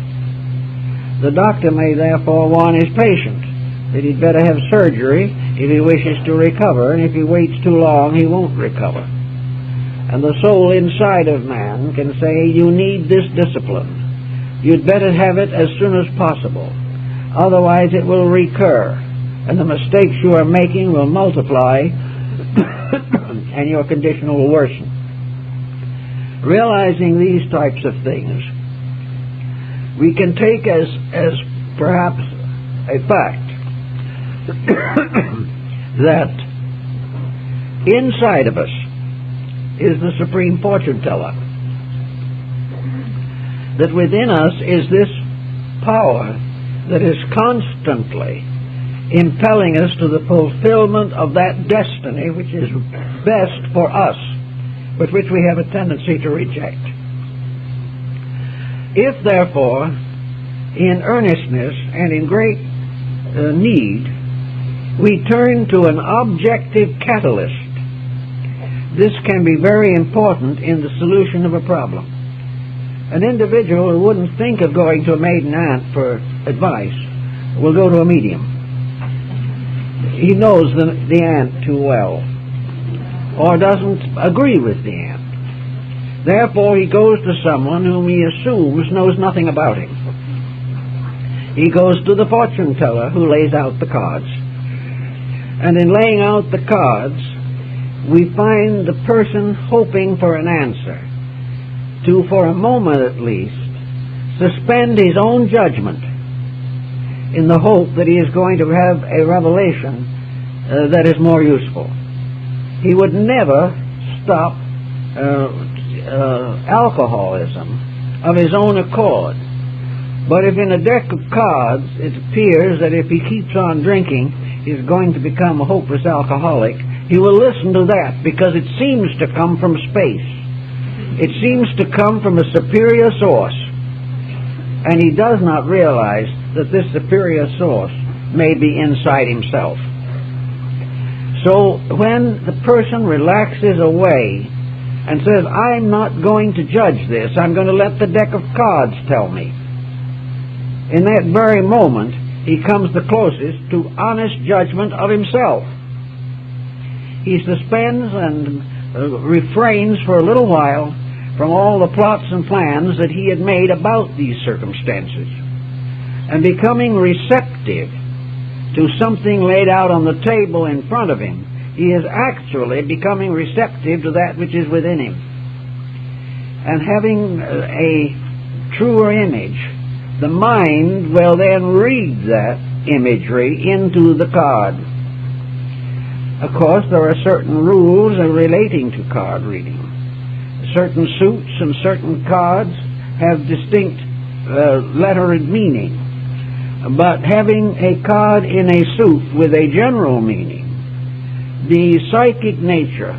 The doctor may therefore warn his patient that he'd better have surgery if he wishes to recover, and if he waits too long, he won't recover. And the soul inside of man can say, you need this discipline. You'd better have it as soon as possible. Otherwise it will recur, and the mistakes you are making will multiply, and your condition will worsen. Realizing these types of things, we can take as perhaps a fact that inside of us is the supreme fortune teller. That within us is this power that is constantly impelling us to the fulfillment of that destiny which is best for us, but which we have a tendency to reject. If, therefore, in earnestness and in great need, we turn to an objective catalyst, this can be very important in the solution of a problem. An individual who wouldn't think of going to a maiden aunt for advice will go to a medium. He knows the aunt too well, or doesn't agree with the aunt. Therefore, he goes to someone whom he assumes knows nothing about him. He goes to the fortune teller who lays out the cards. And in laying out the cards, we find the person hoping for an answer to, for a moment at least, suspend his own judgment in the hope that he is going to have a revelation that is more useful. He would never stop alcoholism of his own accord. But if in a deck of cards it appears that if he keeps on drinking he's going to become a hopeless alcoholic, he will listen to that because it seems to come from space. It seems to come from a superior source. And he does not realize that this superior source may be inside himself. So when the person relaxes away and says, I'm not going to judge this, I'm going to let the deck of cards tell me, in that very moment he comes the closest to honest judgment of himself. He suspends and refrains for a little while from all the plots and plans that he had made about these circumstances, and becoming receptive to something laid out on the table in front of him, he is actually becoming receptive to that which is within him. And having a truer image, the mind will then read that imagery into the card. Of course, there are certain rules relating to card reading. Certain suits and certain cards have distinct lettered meaning. But having a card in a suit with a general meaning, the psychic nature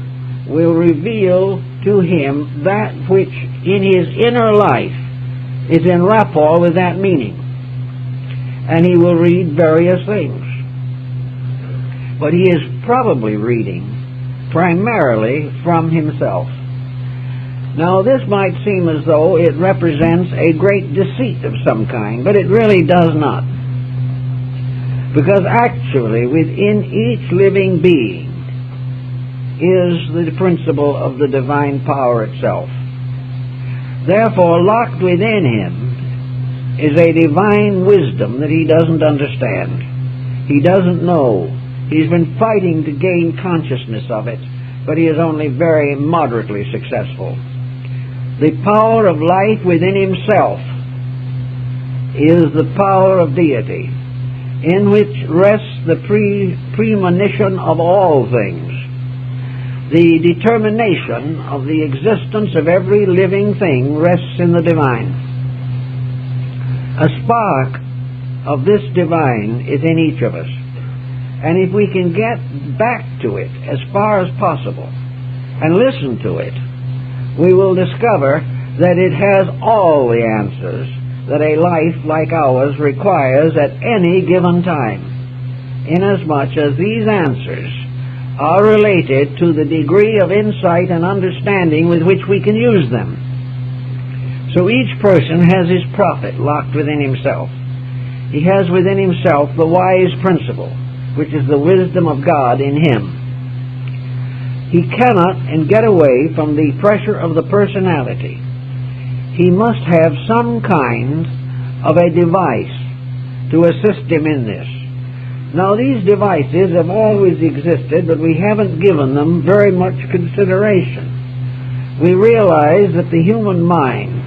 will reveal to him that which in his inner life is in rapport with that meaning. And he will read various things. But he is probably reading primarily from himself. Now, this might seem as though it represents a great deceit of some kind, but it really does not. Because actually, within each living being is the principle of the divine power itself. Therefore, locked within him is a divine wisdom that he doesn't understand. He doesn't know. He's been fighting to gain consciousness of it, but he is only very moderately successful. The power of life within himself is the power of deity, in which rests the premonition of all things. The determination of the existence of every living thing rests in the divine. A spark of this divine is in each of us. And if we can get back to it as far as possible and listen to it, we will discover that it has all the answers that a life like ours requires at any given time, inasmuch as these answers are related to the degree of insight and understanding with which we can use them. So each person has his prophet locked within himself. He has within himself the wise principle, which is the wisdom of God in him. He cannot get away from the pressure of the personality. He must have some kind of a device to assist him in this. Now, these devices have always existed, but we haven't given them very much consideration. We realize that the human mind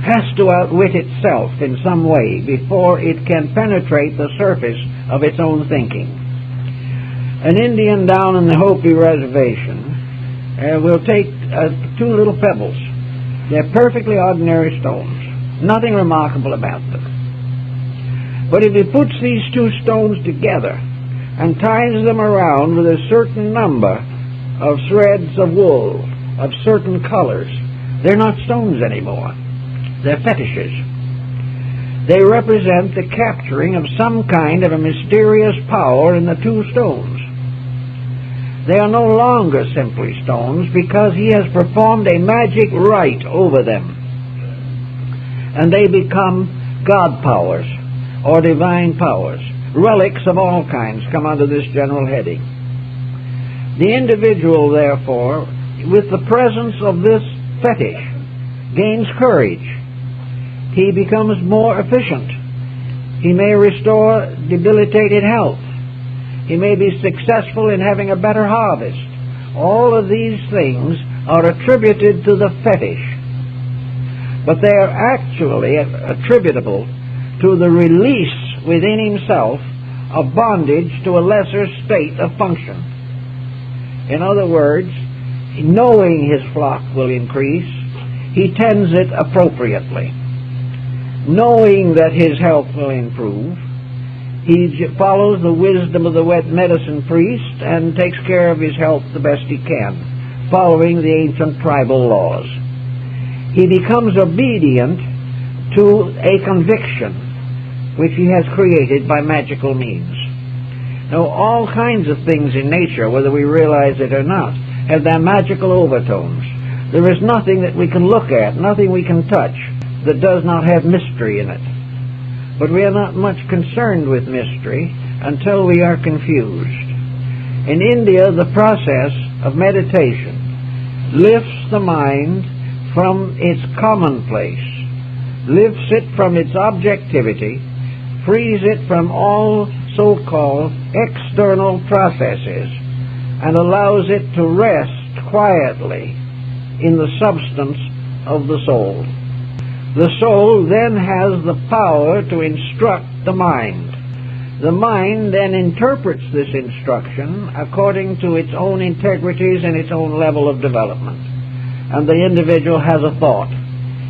has to outwit itself in some way before it can penetrate the surface of its own thinking. An Indian down in the Hopi reservation will take two little pebbles. They're perfectly ordinary stones, nothing remarkable about them. But if he puts these two stones together and ties them around with a certain number of threads of wool of certain colors, they're not stones anymore. They're fetishes. They represent the capturing of some kind of a mysterious power in the two stones. They are no longer simply stones because he has performed a magic rite over them. And they become God powers or divine powers. Relics of all kinds come under this general heading. The individual, therefore, with the presence of this fetish, gains courage. He becomes more efficient. He may restore debilitated health. He may be successful in having a better harvest. All of these things are attributed to the fetish, but they are actually attributable to the release within himself of bondage to a lesser state of function. In other words, knowing his flock will increase, he tends it appropriately. Knowing that his health will improve, he follows the wisdom of the medicine priest and takes care of his health the best he can, following the ancient tribal laws. He becomes obedient to a conviction which he has created by magical means. Now, all kinds of things in nature, whether we realize it or not, have their magical overtones. There is nothing that we can look at, nothing we can touch, that does not have mystery in it. But we are not much concerned with mystery until we are confused. In India, the process of meditation lifts the mind from its commonplace, lifts it from its objectivity, frees it from all so-called external processes, and allows it to rest quietly in the substance of the soul. The soul then has the power to instruct the mind. The mind then interprets this instruction according to its own integrities and its own level of development. And the individual has a thought.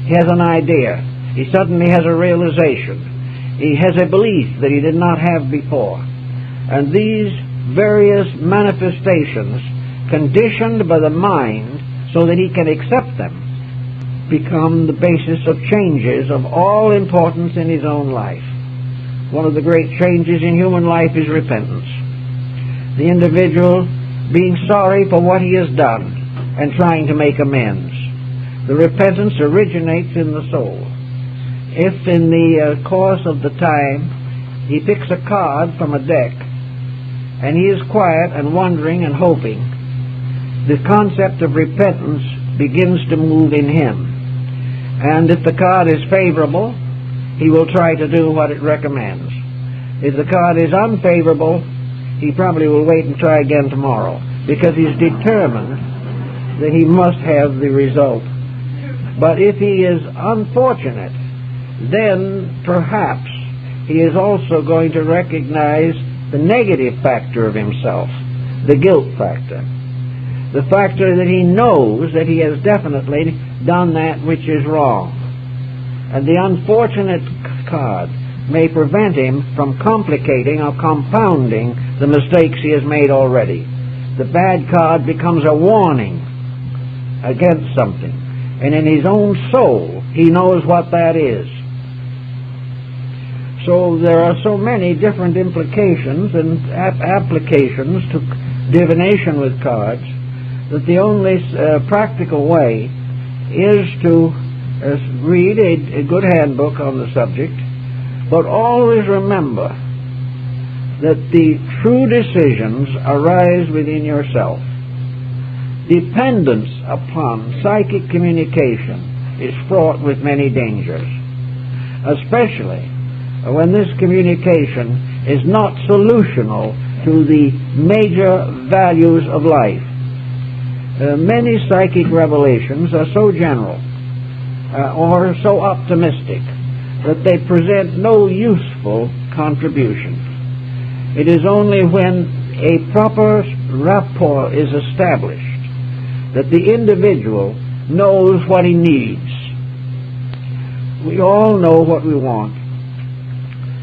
He has an idea. He suddenly has a realization. He has a belief that he did not have before. And these various manifestations, conditioned by the mind so that he can accept them, become the basis of changes of all importance in his own life. One of the great changes in human life is repentance. The individual being sorry for what he has done and trying to make amends. The repentance originates in the soul. If in the course of the time he picks a card from a deck and he is quiet and wondering and hoping, the concept of repentance begins to move in him. And if the card is favorable, he will try to do what it recommends. If the card is unfavorable, he probably will wait and try again tomorrow, because he's determined that he must have the result But if he is unfortunate, then perhaps he is also going to recognize the negative factor of himself, the guilt factor. The factor that he knows that he has definitely done that which is wrong. And the unfortunate card may prevent him from complicating or compounding the mistakes he has made already. The bad card becomes a warning against something. And in his own soul, he knows what that is. So there are so many different implications and applications to divination with cards that the only practical way is to read a good handbook on the subject, but always remember that the true decisions arise within yourself. Dependence upon psychic communication is fraught with many dangers, especially when this communication is not solutional to the major values of life. Many psychic revelations are so general or so optimistic that they present no useful contribution. It is only when a proper rapport is established that the individual knows what he needs. We all know what we want,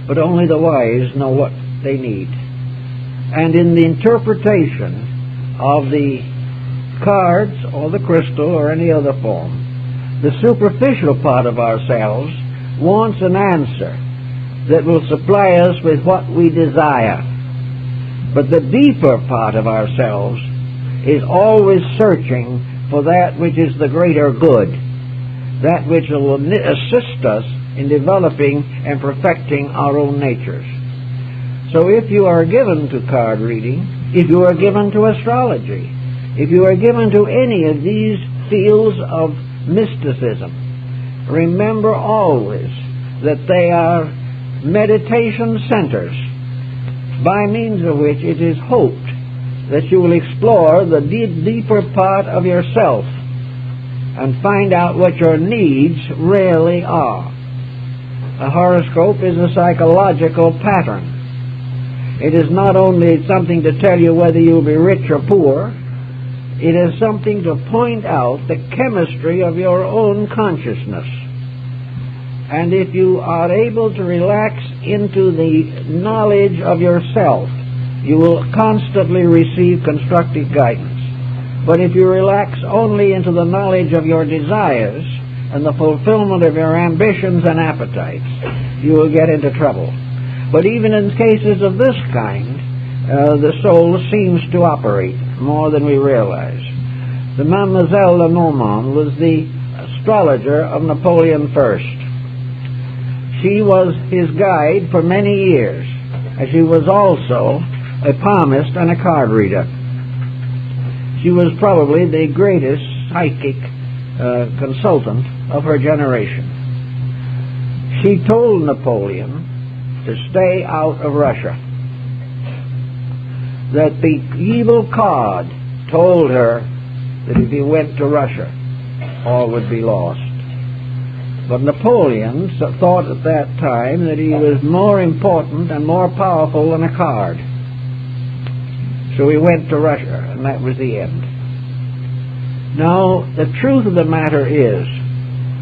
but only the wise know what they need. And in the interpretation of the cards or the crystal or any other form, the superficial part of ourselves wants an answer that will supply us with what we desire. But the deeper part of ourselves is always searching for that which is the greater good, that which will assist us in developing and perfecting our own natures. So if you are given to card reading, if you are given to astrology, if you are given to any of these fields of mysticism, remember always that they are meditation centers by means of which it is hoped that you will explore the deeper part of yourself and find out what your needs really are. A horoscope is a psychological pattern. It is not only something to tell you whether you'll be rich or poor, it is something to point out the chemistry of your own consciousness. And if you are able to relax into the knowledge of yourself, you will constantly receive constructive guidance. But if you relax only into the knowledge of your desires and the fulfillment of your ambitions and appetites, you will get into trouble. But even in cases of this kind, the soul seems to operate more than we realize. The Mademoiselle Lenormand was the astrologer of Napoleon I. She was his guide for many years, and she was also a palmist and a card reader. She was probably the greatest psychic consultant of her generation. She told Napoleon to stay out of Russia, that the evil card told her that if he went to Russia, all would be lost. But Napoleon thought at that time that he was more important and more powerful than a card. So he went to Russia, and that was the end. Now, the truth of the matter is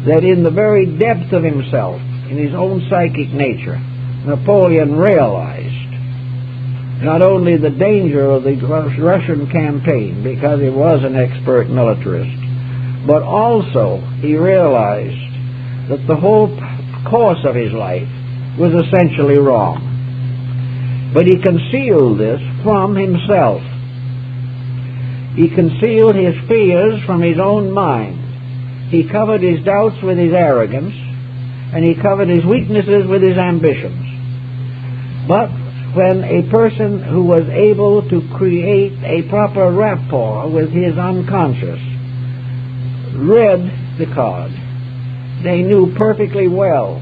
that in the very depth of himself, in his own psychic nature, Napoleon realized not only the danger of the Russian campaign, because he was an expert militarist, but also he realized that the whole course of his life was essentially wrong. But he concealed this from himself. He concealed his fears from his own mind. He covered his doubts with his arrogance, and he covered his weaknesses with his ambitions. But when a person who was able to create a proper rapport with his unconscious read the card, they knew perfectly well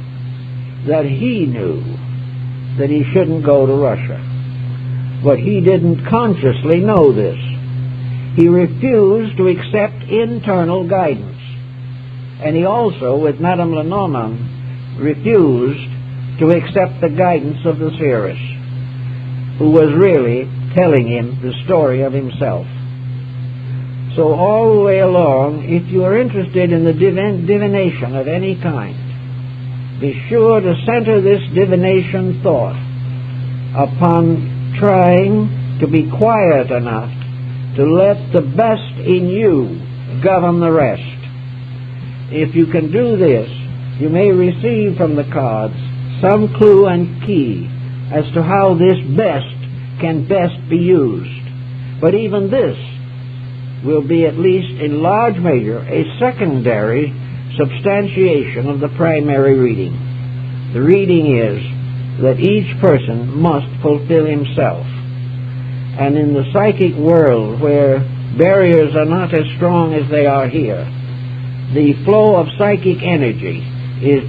that he knew that he shouldn't go to Russia. But he didn't consciously know this. He refused to accept internal guidance. And he also, with Madame Lenormand, refused to accept the guidance of the seeress, who was really telling him the story of himself. So all the way along, if you are interested in the divination of any kind, be sure to center this divination thought upon trying to be quiet enough to let the best in you govern the rest. If you can do this, you may receive from the cards some clue and key as to how this best can best be used. But even this will be, at least in large measure, a secondary substantiation of the primary reading. The reading is that each person must fulfill himself. And in the psychic world, where barriers are not as strong as they are here, the flow of psychic energy is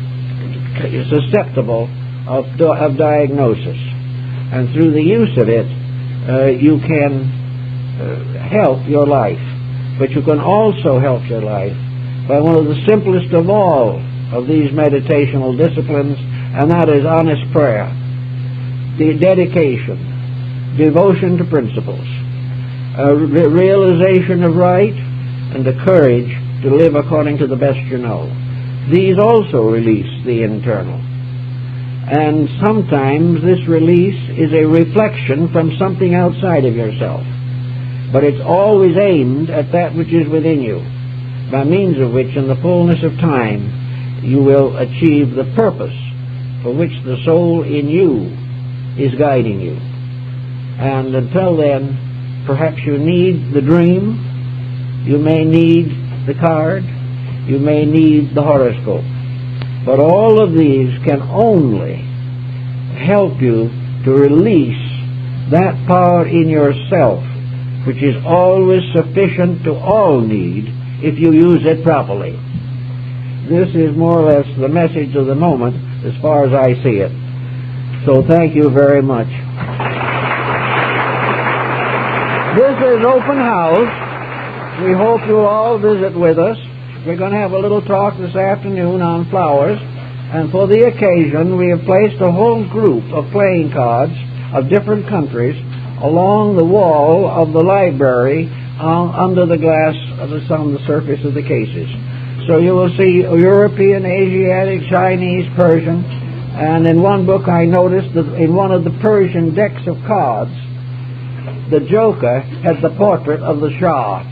susceptible of diagnosis. And through the use of it, you can help your life. But you can also help your life by one of the simplest of all of these meditational disciplines, and that is honest prayer, the dedication, devotion to principles, realization of right, and the courage to live according to the best you know. These also release the internal. And sometimes this release is a reflection from something outside of yourself. But it's always aimed at that which is within you, by means of which, in the fullness of time, you will achieve the purpose for which the soul in you is guiding you. And until then, perhaps you need the dream, you may need the card, you may need the horoscope. But all of these can only help you to release that power in yourself, which is always sufficient to all need if you use it properly. This is more or less the message of the moment as far as I see it. So thank you very much. This is open house. We hope you'll all visit with us. We're going to have a little talk this afternoon on flowers, and for the occasion we have placed a whole group of playing cards of different countries along the wall of the library under the glass on the surface of the cases. So you will see European, Asiatic, Chinese, Persian, and in one book I noticed that in one of the Persian decks of cards, the Joker had the portrait of the Shah.